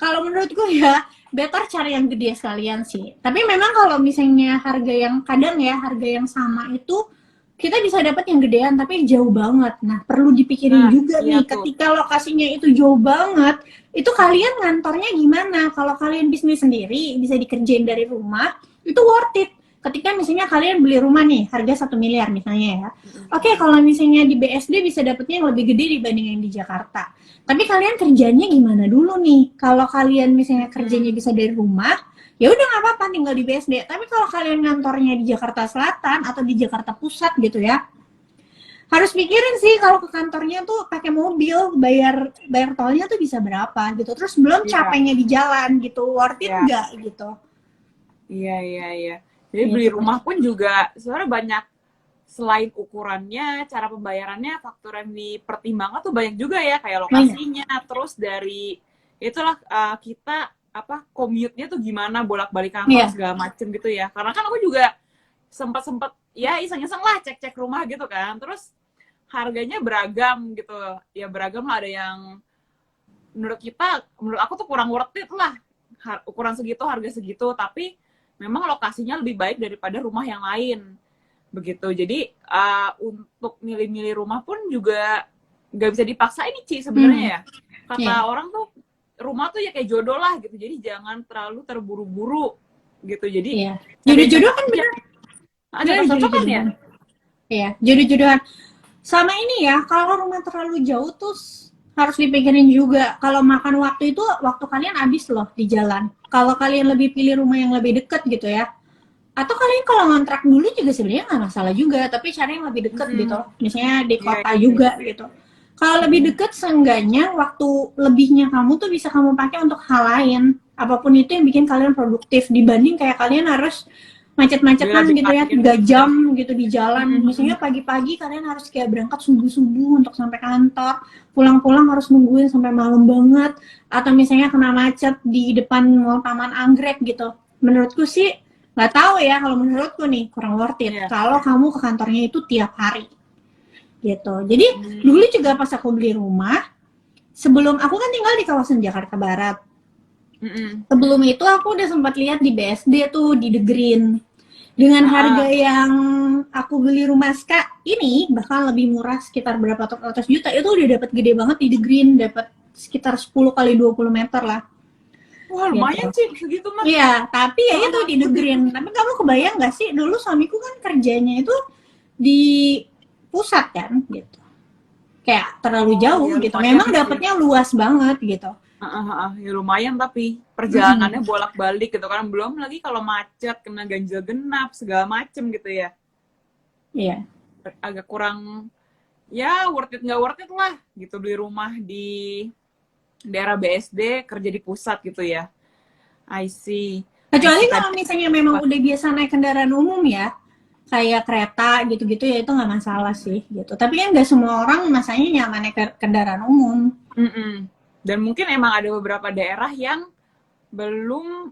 kalau menurutku ya better cari yang gede sekalian sih. Tapi memang kalau misalnya harga yang harga yang sama itu kita bisa dapat yang gedean tapi jauh banget. Nah, perlu dipikirin juga nih ketika lokasinya itu jauh banget, itu kalian ngantornya gimana? Kalau kalian bisnis sendiri bisa dikerjain dari rumah, itu worth it. Ketika misalnya kalian beli rumah nih harga 1 miliar misalnya ya. Oke, kalau misalnya di BSD bisa dapetnya yang lebih gede dibanding yang di Jakarta. Tapi kalian kerjanya gimana dulu nih? Kalau kalian misalnya kerjanya bisa dari rumah, ya udah nggak apa-apa tinggal di BSD. Tapi kalau kalian ngantornya di Jakarta Selatan atau di Jakarta Pusat gitu ya, harus pikirin sih kalau ke kantornya tuh pakai mobil, bayar tolnya tuh bisa berapa gitu. Terus belum capeknya di jalan gitu, worth it nggak gitu? Iya. Jadi beli rumah pun juga sebenarnya banyak, selain ukurannya, cara pembayarannya, faktor yang dipertimbangkan tuh banyak juga ya, kayak lokasinya, terus dari itulah kita commute-nya tuh gimana, bolak-balik kantor segala macem gitu ya. Karena kan aku juga sempat ya iseng-iseng lah cek rumah gitu kan, terus harganya beragam gitu ya, beragam lah, ada yang menurut aku tuh kurang worth it lah, ukuran segitu, harga segitu, tapi memang lokasinya lebih baik daripada rumah yang lain begitu. Jadi untuk milih-milih rumah pun juga nggak bisa dipaksa ini Ci sebenarnya ya. Kata orang tuh rumah tuh ya kayak jodoh lah gitu, jadi jangan terlalu terburu-buru gitu. Jadi Iya. Jodoh-jodoh kan bener, bener. ada Bener cocok-cocokan ya. jodoh-jodohan. Iya, jodoh-jodohan. Sama ini ya, kalau rumah terlalu jauh tuh harus dipikirin juga. Kalau makan waktu itu, waktu kalian habis loh di jalan. Kalau kalian lebih pilih rumah yang lebih deket gitu ya. Atau kalian kalau ngontrak dulu juga sebenarnya nggak masalah juga, tapi cari yang lebih deket gitu. Misalnya di Iya, kota iya, juga iya. gitu. Kalau lebih deket, seenggaknya waktu lebihnya kamu tuh bisa kamu pakai untuk hal lain. Apapun itu yang bikin kalian produktif dibanding kayak kalian harus macet-macetan gitu ya, Jalan-jalan 3 jam gitu di jalan. gitu. Misalnya pagi-pagi kalian harus kayak berangkat subuh-subuh untuk sampai kantor, pulang-pulang harus nungguin sampai malam banget, atau misalnya kena macet di depan mall Taman Anggrek gitu. Menurutku sih, nggak tahu ya, kalau menurutku nih kurang worth it. Iya. Kalau kamu ke kantornya itu tiap hari gitu. Jadi dulu juga pas aku beli rumah, sebelum aku kan tinggal di kawasan Jakarta Barat. Sebelum itu aku udah sempat lihat di BSD tuh di The Green. Dengan harga yang aku beli rumah ini bahkan lebih murah, sekitar berapa ratus juta, itu udah dapat gede banget di The Green, dapat sekitar 10 kali 20 meter lah. Wah, lumayan Gitu. sih segitu mah. Iya, tapi ya itu di The Green. Tapi kamu kebayang nggak sih, dulu suamiku kan kerjanya itu di pusat kan, gitu. Kayak terlalu jauh Ya, gitu. lumayan Memang sih. dapatnya luas banget gitu. Ya lumayan, tapi perjalanannya bolak-balik gitu kan. Belum lagi kalau macet, kena ganjil genap, segala macem gitu ya. Iya. Agak kurang, ya worth it nggak worth it lah gitu beli rumah di daerah BSD, kerja di pusat gitu ya. I see. Kecuali kalau misalnya memang udah biasa naik kendaraan umum ya, kayak kereta gitu-gitu ya, itu nggak masalah sih gitu. Tapi kan nggak semua orang masanya nyaman naik kendaraan umum. Dan mungkin emang ada beberapa daerah yang belum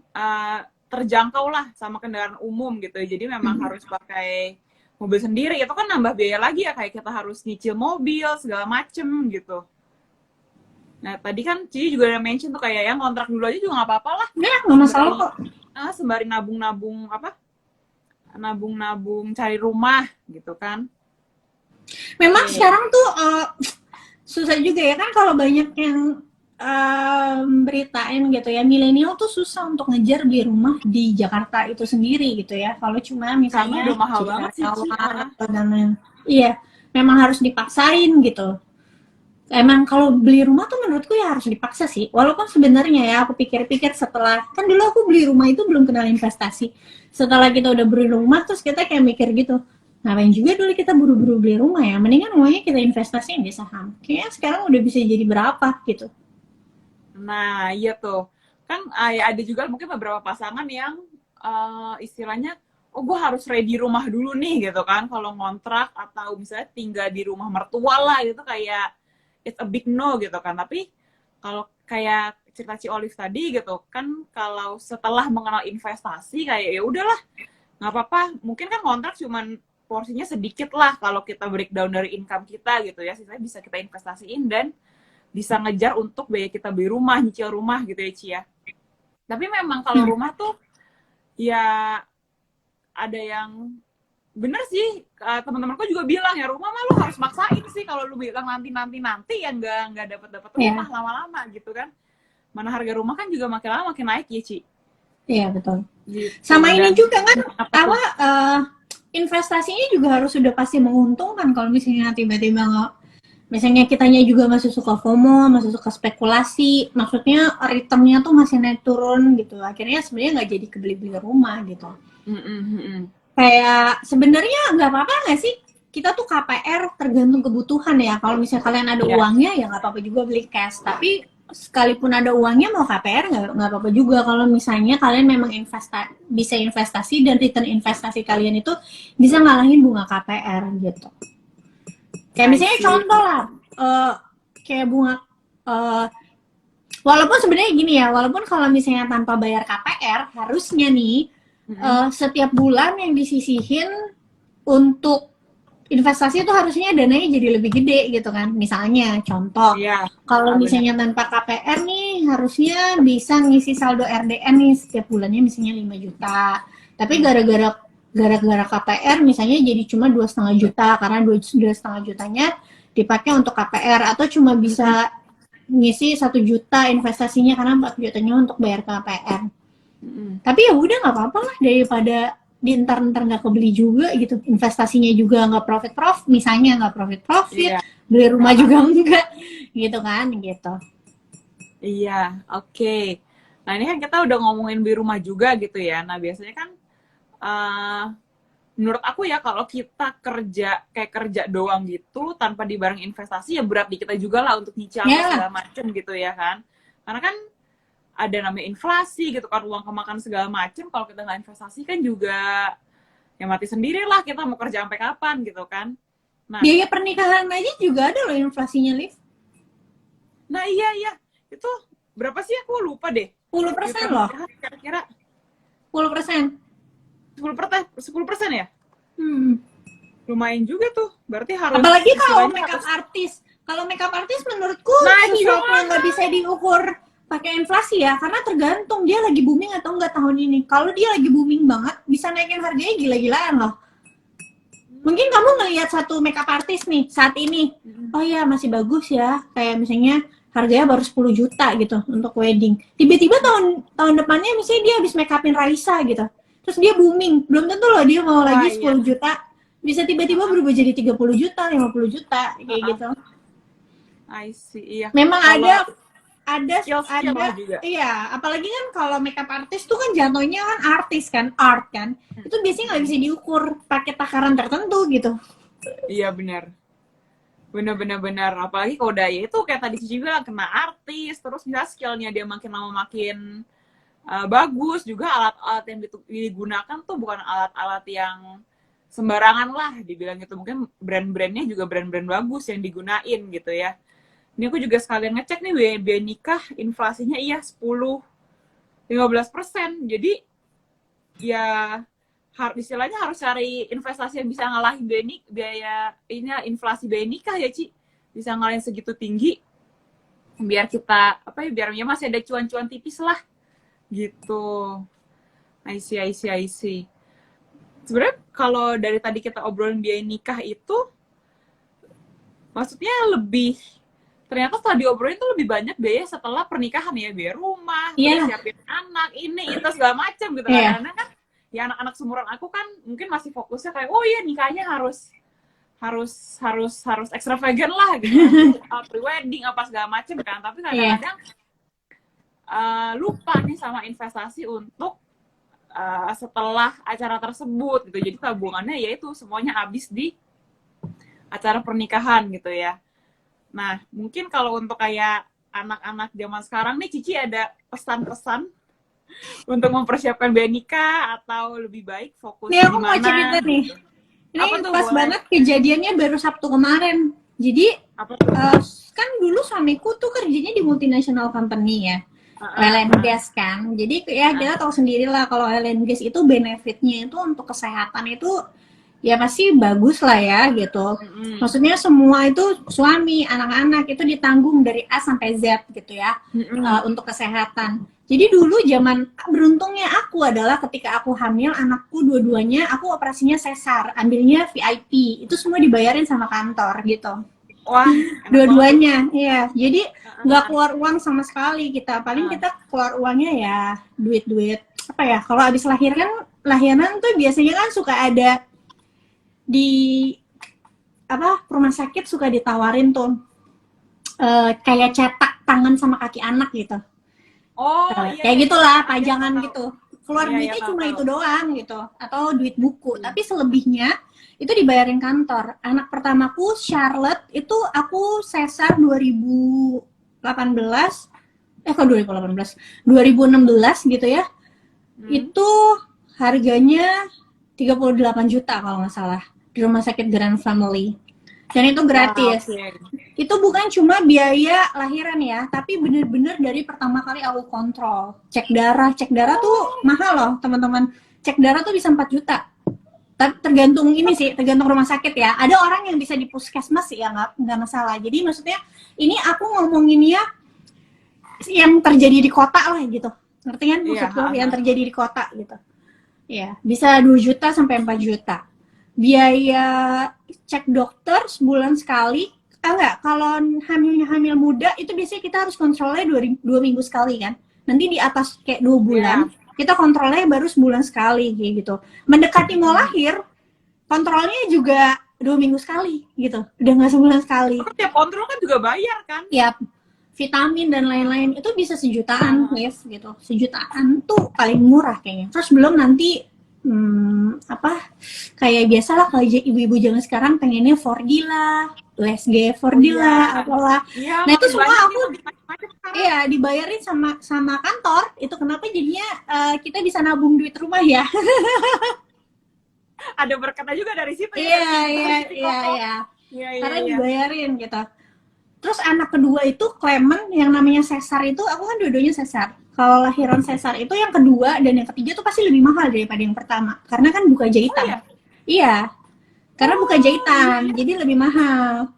terjangkau lah sama kendaraan umum gitu. Jadi memang harus pakai mobil sendiri. Itu kan nambah biaya lagi ya, kayak kita harus nyicil mobil segala macem gitu. Nah tadi kan Cici juga udah mention tuh kayak yang kontrak dulu aja juga nggak apa-apa lah. Ya nggak masalah kok. Sembari nabung-nabung nabung-nabung cari rumah gitu kan. Memang sekarang tuh susah juga ya kan, kalau banyak yang beritain gitu ya, milenial tuh susah untuk ngejar beli rumah di Jakarta itu sendiri gitu ya. Kalau cuma misalnya udah mahal banget sih, iya, memang harus dipaksain gitu. Emang kalau beli rumah tuh menurutku ya harus dipaksa sih. Walaupun sebenarnya ya aku pikir-pikir, setelah kan dulu aku beli rumah itu belum kenal investasi. Setelah kita udah beli rumah terus kita kayak mikir gitu, ngapain juga dulu kita buru-buru beli rumah ya, mendingan uangnya kita investasiin di saham. Kayaknya sekarang udah bisa jadi berapa gitu. Nah iya tuh kan ada juga mungkin beberapa pasangan yang istilahnya, oh gue harus ready rumah dulu nih gitu kan, kalau ngontrak atau misalnya tinggal di rumah mertua lah gitu, kayak it's a big no gitu kan. Tapi kalau kayak cerita Ci Olive tadi gitu kan, kalau setelah mengenal investasi kayak ya udahlah nggak apa-apa, mungkin kan kontrak cuman porsinya sedikit lah kalau kita breakdown dari income kita gitu ya, sisanya bisa kita investasiin dan bisa ngejar untuk biaya kita beli rumah, nyicil rumah gitu ya Ci ya. Tapi memang kalau rumah tuh ya ada yang bener sih, teman-temanku juga bilang ya rumah mah lu harus maksain sih, kalau lu bilang nanti ya nggak dapat rumah lama-lama gitu kan. Mana harga rumah kan juga makin lama makin naik ya Ci. Iya betul. Gitu. Sama ini juga kan investasinya juga harus sudah pasti menguntungkan. Kalau misalnya tiba-tiba nggak, misalnya kitanya juga masih suka FOMO, masih suka spekulasi, maksudnya returnnya tuh masih naik turun gitu, akhirnya sebenarnya nggak jadi kebeli-beli rumah gitu. Kayak sebenarnya nggak apa-apa nggak sih kita tuh KPR tergantung kebutuhan ya. Kalau misalnya kalian ada uangnya ya nggak apa-apa juga beli cash. Tapi sekalipun ada uangnya mau KPR nggak apa-apa juga kalau misalnya kalian memang bisa investasi dan return investasi kalian itu bisa ngalahin bunga KPR gitu. Kayak misalnya contoh lah, kayak bunga, walaupun sebenarnya gini ya, walaupun kalau misalnya tanpa bayar KPR harusnya nih setiap bulan yang disisihin untuk investasi itu harusnya dananya jadi lebih gede gitu kan. Misalnya contoh, kalau misalnya tanpa KPR nih harusnya bisa ngisi saldo RDN nih setiap bulannya misalnya 5 juta. Tapi gara-gara KPR misalnya jadi cuma 2,5 juta, karena 2,5 jutanya dipakai untuk KPR, atau cuma bisa ngisi 1 juta investasinya karena 4 jutanya untuk bayar KPR. Mm-mm. Tapi ya udah nggak apa-apa lah daripada di ntar nggak kebeli juga gitu, investasinya juga nggak profit, misalnya nggak profit, Iya, beli rumah juga enggak gitu kan gitu. iya, oke. Nah ini kan kita udah ngomongin beli rumah juga gitu ya. Nah biasanya kan eh, menurut aku ya kalau kita kerja kayak kerja doang gitu tanpa dibareng investasi ya berat di kita juga lah untuk nyicil apa Ya segala macem gitu ya kan. Karena kan ada namanya inflasi gitu kan, uang kemakan segala macem, kalau kita nggak investasi kan juga ya mati sendiri lah, kita mau kerja sampai kapan gitu kan. Nah, biaya pernikahan aja juga ada loh inflasinya, Liv. nah iya itu berapa sih, aku lupa deh. 10% loh, Kira-kira 10%. 10% ya, Hmm. lumayan juga tuh, berarti harus Apalagi kalau istilahnya makeup harus. artis. Kalau makeup artis menurutku Nah itu juga sesuatu yang nggak bisa diukur pakai inflasi ya, karena tergantung dia lagi booming atau enggak tahun ini. Kalau dia lagi booming banget, bisa naikin harganya gila-gilaan loh. Mungkin kamu ngelihat satu makeup artis nih saat ini, oh ya masih bagus ya, kayak misalnya harganya baru 10 juta gitu untuk wedding. Tiba-tiba tahun depannya misalnya dia habis make upin Raisa gitu. Terus dia booming, belum tentu loh dia mau wah lagi iya 10 juta. Bisa tiba-tiba berubah jadi 30 juta, 50 juta kayak gitu. I see, iya. Memang Kalau ada skill juga. iya, apalagi kan kalau makeup artis tuh kan jatuhnya kan artis kan, art kan. Itu biasanya nggak bisa diukur pakai takaran tertentu gitu. Iya benar, apalagi kalau udah ya itu kayak tadi Cici bilang kena artis, terus misalnya skillnya dia makin lama makin bagus, juga alat-alat yang digunakan tuh bukan alat-alat yang sembarangan lah dibilang gitu, mungkin brand-brandnya juga brand-brand bagus yang digunain gitu ya. Ini aku juga sekalian ngecek nih biaya nikah, inflasinya iya 10-15%. Jadi ya istilahnya harus cari investasi yang bisa ngalahin biaya ini inflasi biaya nikah ya Ci, bisa ngalahin segitu tinggi, biar kita apa ya, biar ya masih ada cuan-cuan tipis lah gitu. I see. Sebenarnya kalau dari tadi kita obrolin biaya nikah itu, maksudnya lebih, ternyata setelah diobrolin tuh lebih banyak biaya setelah pernikahan ya, biaya rumah, terus Iya, siapin anak, ini itu segala macam gitu kan. iya, Karena kan ya anak-anak seumuran aku kan mungkin masih fokusnya kayak oh iya nikahnya harus extravagant lah gitu, pre-wedding apa segala macam kan. Tapi iya. kadang-kadang lupa nih sama investasi untuk setelah acara tersebut gitu. Jadi tabungannya yaitu semuanya habis di acara pernikahan gitu ya. Nah, mungkin kalau untuk kayak anak-anak zaman sekarang nih, Cici ada pesan-pesan untuk mempersiapkan biaya nikah atau lebih baik fokus Nih aku di mau cerita mana nih. gitu. Ini Apa tuh, pas boleh? banget kejadiannya baru Sabtu kemarin. Jadi Apa tuh? kan dulu suamiku tuh kerjanya di multinational company ya, oil and gas kan. Jadi ya kita tahu sendiri lah kalau oil and gas itu benefitnya itu untuk kesehatan itu ya pasti bagus lah ya gitu. Maksudnya semua itu suami, anak-anak itu ditanggung dari A sampai Z gitu ya untuk kesehatan. Jadi dulu zaman beruntungnya aku adalah ketika aku hamil anakku dua-duanya aku operasinya sesar, ambilnya VIP. Itu semua dibayarin sama kantor gitu. Wah, Dua-duanya, iya. Jadi nggak keluar uang sama sekali kita. Paling kita keluar uangnya ya duit-duit apa ya? Kalau habis lahiran tuh biasanya kan suka ada di apa rumah sakit suka ditawarin tuh kayak cetak tangan sama kaki anak gitu. Oh, iya, Kayak iya. gitulah Iya, pajangan tahu. gitu. Keluar Iya, duitnya tahu, cuma tahu. itu doang gitu atau duit buku. Tapi selebihnya itu dibayarin kantor. Anak pertamaku Charlotte itu aku sesar 2018 kok 2018 2016 gitu ya. Itu harganya 38 juta kalau nggak salah di rumah sakit Grand Family. Dan itu gratis. Okay. Itu bukan cuma biaya lahiran ya, tapi bener-bener dari pertama kali aku kontrol. Cek darah tuh mahal loh teman-teman. Cek darah tuh bisa 4 juta. Tergantung ini sih, tergantung rumah sakit ya. Ada orang yang bisa di puskesmas sih ya nggak masalah. Jadi maksudnya ini aku ngomonginnya yang terjadi di kota lah gitu. Ngerti kan maksudku? Yang terjadi di kota gitu. Ya, bisa 2 juta sampai 4 juta. Biaya cek dokter sebulan sekali, enggak, kalau hamil muda itu biasanya kita harus kontrolnya 2 minggu sekali kan. Nanti di atas kayak 2 bulan, kita kontrolnya baru sebulan sekali kayak gitu. Mendekati mau lahir, kontrolnya juga 2 minggu sekali gitu. Udah nggak sebulan sekali. Tapi tiap kontrol kan juga bayar kan? Ya, vitamin dan lain-lain itu bisa sejutaan, Liv, gitu. Sejutaan tuh paling murah kayaknya. Terus belum nanti kayak biasalah kalau ibu-ibu zaman sekarang pengennya 4D lah, USG 4D lah, apalah. Iya, Nah itu semua aku iya dibayarin sama kantor. Itu kenapa jadinya kita bisa nabung duit rumah ya. ada berkatnya juga dari situ Iya. Karena dibayarin gitu. Terus anak kedua itu Clement yang namanya sesar itu, aku kan dua-duanya sesar. Kalau lahiran sesar itu yang kedua dan yang ketiga tuh pasti lebih mahal daripada yang pertama. Karena kan buka jahitan. Oh, iya. Karena buka jahitan, jadi lebih mahal.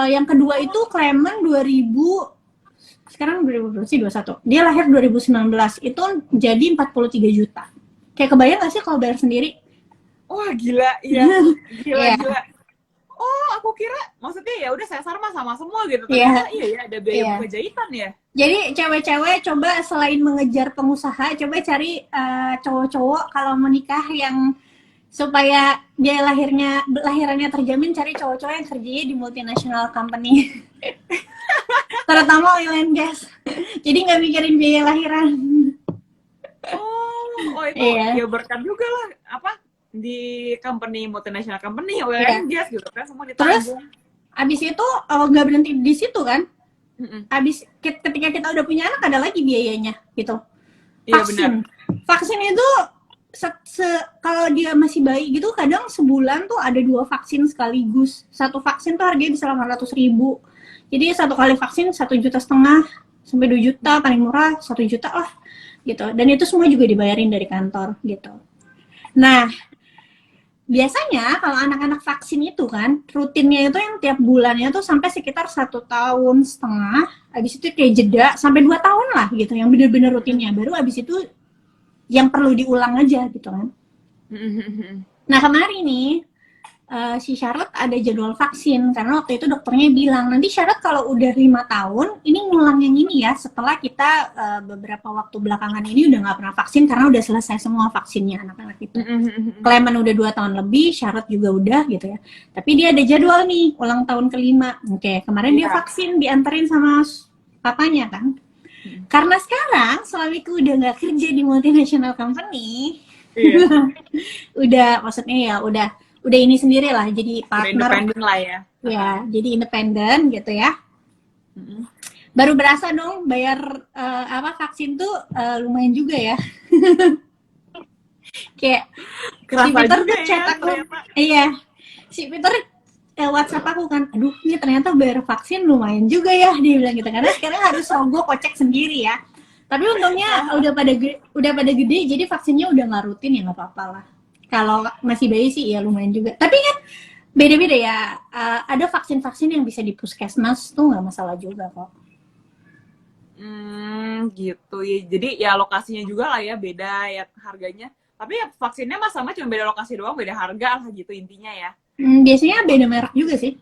Yang kedua itu Clement 2000, sekarang 2021. Dia lahir 2019, itu jadi 43 juta. Kayak kebayang gak sih kalau bayar sendiri? Wah, gila, iya. Iya. Gila. Oh, aku kira maksudnya ya udah sesar mah sama semua gitu. Ternyata iya ya ada biaya buka jahitan ya. Jadi cewek-cewek coba selain mengejar pengusaha, coba cari cowok-cowok kalau menikah yang supaya biaya lahirannya terjamin, cari cowok-cowok yang kerjanya di multinational company. Terutama oil and gas. Jadi nggak mikirin biaya lahiran. Oh itu ya berkat juga lah apa di company multinational company oil and gas gitu kan semua ditanggung. Terus abis itu nggak berhenti di situ kan? Abis ketika kita udah punya anak ada lagi biayanya gitu. Vaksin. Iya, vaksin itu kalau dia masih bayi gitu kadang sebulan tuh ada 2 vaksin sekaligus. Satu vaksin tuh harganya bisa 800.000. Jadi satu kali vaksin 1,5 juta sampai 2 juta, paling murah 1 juta lah gitu. Dan itu semua juga dibayarin dari kantor gitu. Nah, biasanya kalau anak-anak vaksin itu kan rutinnya itu yang tiap bulannya tuh sampai sekitar 1,5 tahun, habis itu kayak jeda sampai 2 tahun lah gitu yang bener-bener rutinnya, baru habis itu yang perlu diulang aja gitu kan. Nah kemarin nih si Charlotte ada jadwal vaksin karena waktu itu dokternya bilang nanti Charlotte kalau udah 5 tahun ini ngulang yang ini ya, setelah kita beberapa waktu belakangan ini udah nggak pernah vaksin karena udah selesai semua vaksinnya anak-anak itu. Clement udah 2 tahun lebih, Charlotte juga udah gitu ya, tapi dia ada jadwal nih ulang tahun ke-5. Oke, kemarin dia vaksin dianterin sama papanya kan. Karena sekarang suamiku udah nggak kerja di multinational company, udah maksudnya ya udah ini sendiri lah, jadi partner independen lah ya. Ya, jadi independen gitu ya. Baru berasa dong bayar vaksin tuh lumayan juga ya. Kayak si Peter tuh chat aku, iya, si Peter WhatsApp aku kan, aduh ini ternyata bayar vaksin lumayan juga ya, dia bilang gitu, karena sekarang harus rogoh kocek sendiri ya. Tapi untungnya udah pada gede, jadi vaksinnya udah nggak rutin ya, nggak apa-apa lah. Kalau masih bayi sih ya lumayan juga. Tapi kan beda-beda ya. Ada vaksin-vaksin yang bisa di puskesmas tuh nggak masalah juga kok. Gitu ya. Jadi ya lokasinya juga lah ya beda ya harganya. Tapi ya vaksinnya mah sama, cuma beda lokasi doang, beda harga lah gitu intinya ya. Biasanya beda merek juga sih.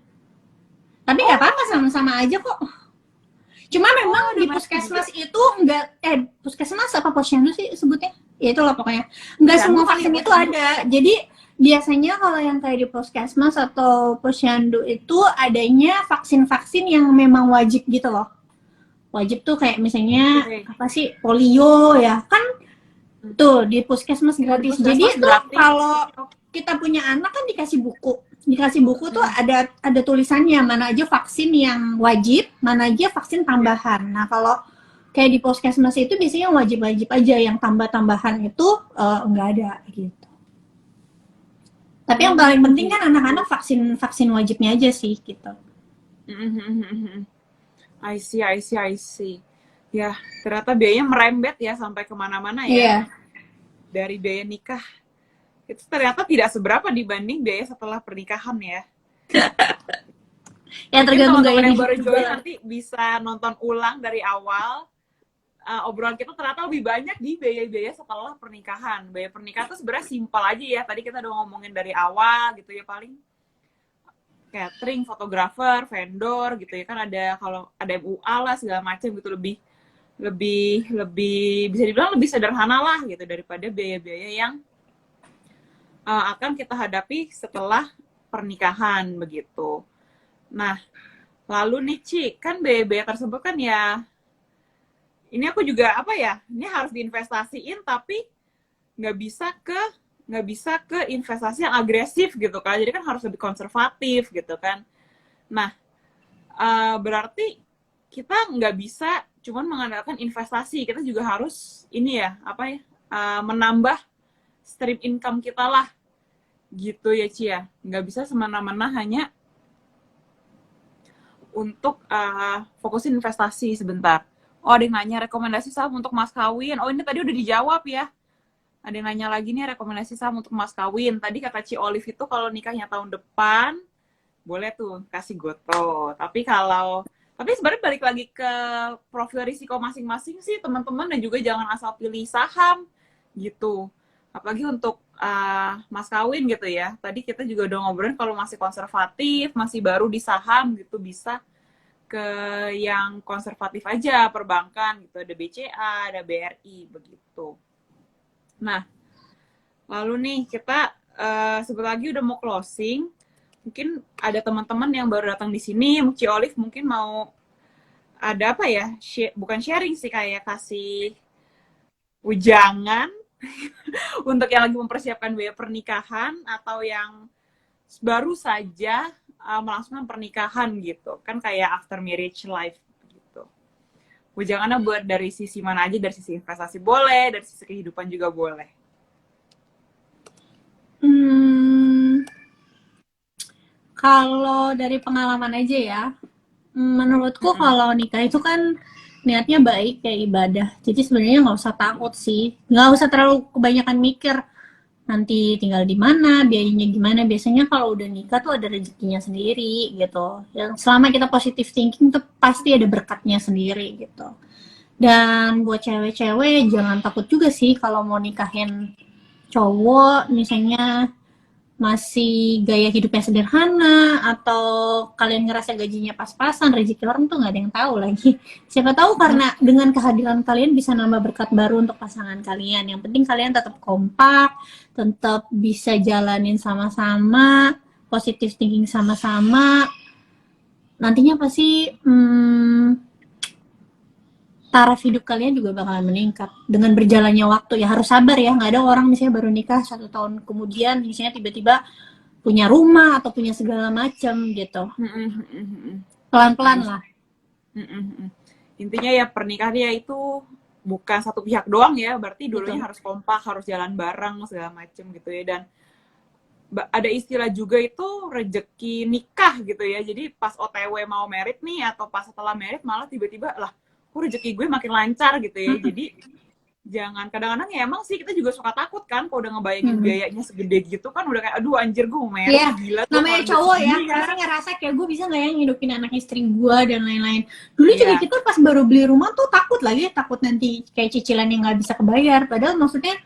Tapi nggak apa-apa, sama-sama aja kok. Cuma memang di puskesmas itu enggak, puskesmas apa posyandu sih sebutnya? Ya itulah pokoknya. Enggak semua vaksin itu ada. Jadi biasanya kalau yang kayak di puskesmas atau posyandu itu adanya vaksin-vaksin yang memang wajib gitu loh. Wajib tuh kayak misalnya apa sih, polio ya kan, tuh di puskesmas gratis. Jadi tuh kalau kita punya anak kan dikasih buku tuh ada tulisannya mana aja vaksin yang wajib, mana aja vaksin tambahan. Nah kalau kayak di puskesmas itu biasanya wajib-wajib aja, yang tambah-tambahan itu nggak ada gitu. Tapi yang paling penting kan anak-anak vaksin wajibnya aja sih gitu. I see. Ya ternyata biayanya merembet ya sampai kemana-mana ya. Iya. Dari biaya nikah itu ternyata tidak seberapa dibanding biaya setelah pernikahan ya. Ya tergantung gaya hidup baru join nanti bisa nonton ulang dari awal. Obrolan kita ternyata lebih banyak di biaya-biaya setelah pernikahan. Biaya pernikahan itu sebenarnya simpel aja ya. Tadi kita udah ngomongin dari awal gitu ya paling. catering, fotografer, vendor gitu ya kan, ada kalau ada MUA lah segala macam gitu, lebih lebih lebih bisa dibilang lebih sederhana lah gitu daripada biaya-biaya yang akan kita hadapi setelah pernikahan begitu. Nah, lalu nih Ci, kan biaya-biaya tersebut kan ya, ini aku juga apa ya, ini harus diinvestasiin tapi nggak bisa ke nggak bisa ke investasi yang agresif gitu kan, jadi kan harus lebih konservatif gitu kan. Nah, berarti kita nggak bisa cuman mengandalkan investasi, kita juga harus ini ya apa ya, menambah stream income kita lah gitu ya Ci ya, nggak bisa semena-mena hanya untuk fokusin investasi sebentar. Oh, ada yang nanya rekomendasi saham untuk mas kawin. Oh, ini tadi udah dijawab ya. Ada yang nanya lagi nih rekomendasi saham untuk mas kawin. Tadi kata Ci Olive itu kalau nikahnya tahun depan, boleh tuh kasih goto. Tapi sebenarnya balik lagi ke profil risiko masing-masing sih teman-teman, dan juga jangan asal pilih saham gitu. Apalagi untuk mas kawin gitu ya. Tadi kita juga udah ngobrolin kalau masih konservatif, masih baru di saham gitu, bisa ke yang konservatif aja, perbankan gitu, ada BCA, ada BRI begitu. Nah, lalu nih kita sebentar lagi udah mau closing. Mungkin ada teman-teman yang baru datang di sini, Ci Olive mungkin mau ada apa ya? Bukan sharing sih, kayak kasih ujangan untuk yang lagi mempersiapkan biaya pernikahan atau yang baru saja melangsungkan pernikahan gitu kan, kayak after marriage life gitu. Jangan buat dari sisi mana aja, dari sisi investasi boleh, dari sisi kehidupan juga boleh. Kalau dari pengalaman aja ya, menurutku kalau nikah itu kan niatnya baik kayak ibadah. Jadi sebenarnya nggak usah takut sih, nggak usah terlalu kebanyakan mikir nanti tinggal di mana, biayanya gimana. Biasanya kalau udah nikah tuh ada rezekinya sendiri gitu. Yang selama kita positive thinking tuh pasti ada berkatnya sendiri gitu. Dan buat cewek-cewek jangan takut juga sih kalau mau nikahin cowok misalnya masih gaya hidupnya sederhana, atau kalian ngerasa gajinya pas-pasan, rezeki orang tuh nggak ada yang tahu lagi. Siapa tahu karena dengan kehadiran kalian bisa nambah berkat baru untuk pasangan kalian. Yang penting kalian tetap kompak, tetap bisa jalanin sama-sama, positive thinking sama-sama. Nantinya pasti taraf hidup kalian juga bakalan meningkat dengan berjalannya waktu. Ya harus sabar ya, nggak ada orang misalnya baru nikah 1 tahun kemudian misalnya tiba-tiba punya rumah atau punya segala macam gitu. Pelan-pelan lah. Intinya ya pernikahan ya itu bukan satu pihak doang ya, berarti dulunya harus kompak, harus jalan bareng segala macam gitu ya. Dan ada istilah juga itu rejeki nikah gitu ya, jadi pas OTW mau merit nih atau pas setelah merit malah tiba-tiba lah rezeki gue makin lancar gitu ya. Jadi jangan, kadang-kadang ya emang sih kita juga suka takut kan kalau udah ngebayangin biayanya segede gitu kan, udah kayak aduh anjir gue mau merit, gila tuh namanya cowok ya, pasti ngerasa kayak gue bisa nggak ya ngidupin anak istri gue dan lain-lain. Dulu juga kita pas baru beli rumah tuh takut lagi, takut nanti kayak cicilan yang nggak bisa kebayar, padahal maksudnya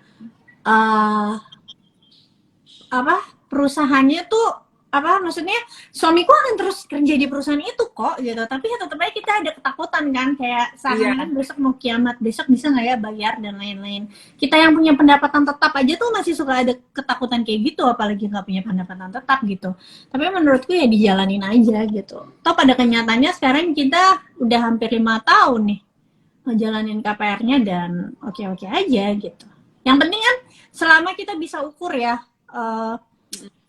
perusahaannya tuh maksudnya suamiku akan terus kerja di perusahaan itu kok gitu, tapi ya tetap aja kita ada ketakutan kan, kayak seakan besok mau kiamat, besok bisa nggak ya bayar dan lain-lain. Kita yang punya pendapatan tetap aja tuh masih suka ada ketakutan kayak gitu, apalagi nggak punya pendapatan tetap gitu. Tapi menurutku ya dijalanin aja gitu. Toh pada kenyataannya sekarang kita udah hampir 5 tahun nih ngejalanin KPR-nya dan oke-oke aja gitu. Yang penting kan selama kita bisa ukur ya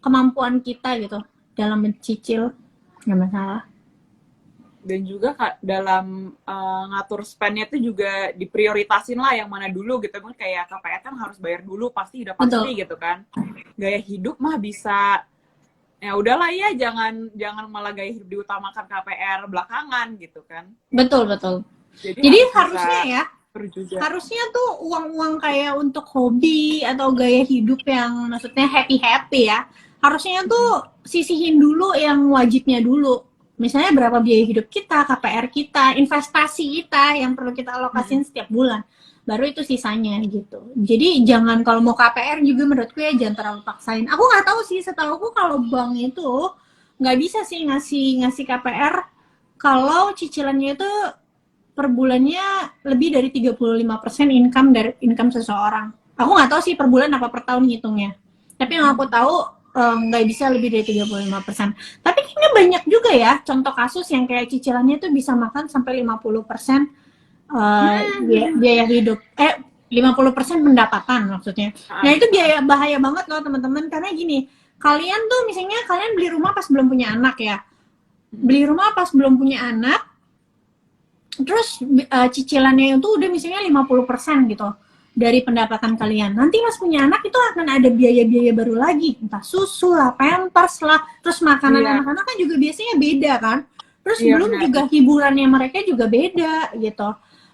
kemampuan kita gitu dalam mencicil, nggak masalah. Dan juga dalam ngatur spendnya itu juga diprioritasin lah yang mana dulu gitu kan, kayak KPR kan harus bayar dulu pasti, udah pasti gitu kan. Gaya hidup mah bisa ya udahlah ya, jangan malah gaya hidup diutamakan, KPR belakangan gitu kan. Betul. Jadi harusnya ya harusnya tuh uang kayak untuk hobi atau gaya hidup yang maksudnya happy ya, harusnya tuh sisihin dulu yang wajibnya dulu. Misalnya berapa biaya hidup kita, KPR kita, investasi kita yang perlu kita alokasin setiap bulan. Baru itu sisanya gitu. Jadi jangan kalau mau KPR juga menurutku ya jangan terlalu paksain. Aku nggak tahu sih, setahuku kalau bank itu nggak bisa sih ngasih KPR kalau cicilannya itu per bulannya lebih dari 35% income seseorang. Aku nggak tahu sih per bulan apa per tahun ngitungnya. Tapi yang aku tahu nggak bisa lebih dari 35%. Tapi kayaknya banyak juga ya contoh kasus yang kayak cicilannya tuh bisa makan sampai 50% biaya hidup. 50% pendapatan maksudnya. Nah, itu bahaya banget loh teman-teman, karena gini, kalian tuh misalnya kalian beli rumah pas belum punya anak ya. Beli rumah pas belum punya anak, terus cicilannya itu udah misalnya 50% gitu dari pendapatan kalian. Nanti pas punya anak itu akan ada biaya-biaya baru lagi, entah susu lah, pampers lah, terus makanan anak-anak kan juga biasanya beda kan. Terus belum juga hiburannya mereka juga beda gitu.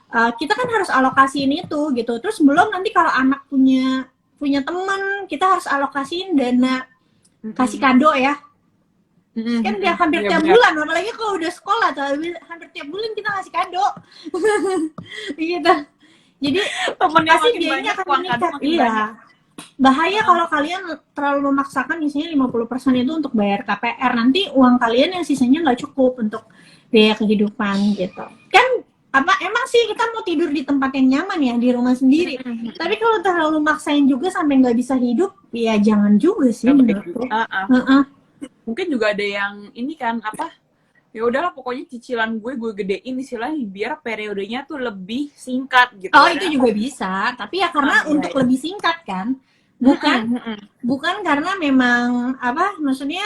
Kita kan harus alokasiin itu gitu. Terus belum nanti kalau anak punya teman, kita harus alokasiin dana kasih kado ya. Kan dia hampir tiap bulan, apalagi kalau udah sekolah tuh hampir tiap bulan kita ngasih kado. Gitu. Jadi pasti biayanya akan meningkat. Iya. Bahaya kalau kalian terlalu memaksakan misalnya 50% itu untuk bayar KPR, nanti uang kalian yang sisanya nggak cukup untuk biaya kehidupan gitu. Kan emang sih kita mau tidur di tempat yang nyaman ya, di rumah sendiri. Tapi kalau terlalu maksain juga sampai nggak bisa hidup, ya jangan juga sih menurutku. Mungkin juga ada yang ini kan ya udahlah pokoknya cicilan gue gedein istilahnya biar periodenya tuh lebih singkat gitu. Oh, itu juga bisa, tapi ya karena untuk lebih singkat kan. Bukan karena memang maksudnya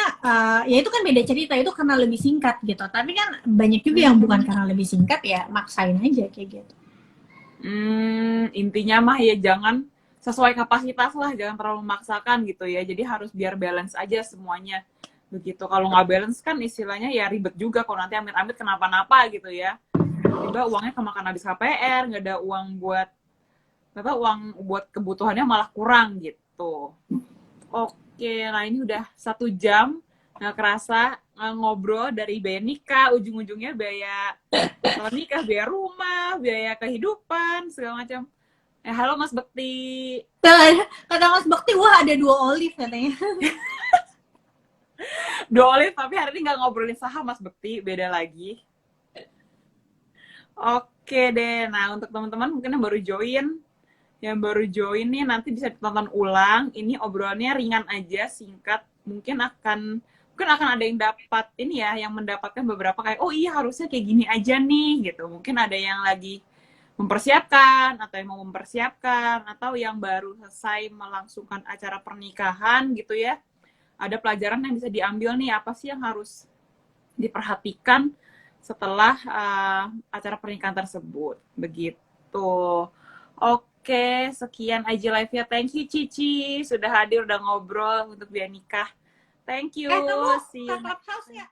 ya itu kan beda cerita, itu karena lebih singkat gitu. Tapi kan banyak juga yang bukan karena lebih singkat, ya maksain aja kayak gitu. Intinya mah ya jangan sesuai kapasitas lah, jangan terlalu memaksakan gitu ya. Jadi harus biar balance aja semuanya. Begitu. Kalau nggak balance kan istilahnya ya ribet juga kalau nanti amit-amit kenapa-napa gitu ya. Tiba uangnya kemakan habis KPR, nggak ada uang buat kebutuhannya malah kurang gitu. Oke, nah ini udah 1 jam nggak kerasa ngobrol dari biaya nikah, ujung-ujungnya biaya nikah, biaya rumah, biaya kehidupan, segala macam. Halo Mas Bekti. Kata Mas Bekti, wah ada 2 olive katanya. 2 olive, tapi hari ini nggak ngobrolin saham Mas Bekti, beda lagi. Oke deh, nah untuk teman-teman mungkin yang baru join nih nanti bisa ditonton ulang. Ini obrolannya ringan aja, singkat. Mungkin akan ada yang dapat ini ya, yang mendapatkan beberapa kayak oh iya harusnya kayak gini aja nih gitu. Mungkin ada yang lagi mempersiapkan atau yang mau mempersiapkan atau yang baru selesai melangsungkan acara pernikahan gitu ya. Ada pelajaran yang bisa diambil nih, apa sih yang harus diperhatikan setelah acara pernikahan tersebut. Begitu. Oke, sekian IG Live-nya. Thank you Cici sudah hadir, udah ngobrol untuk biaya nikah. Thank you. Kamu ke Clubhouse-nya?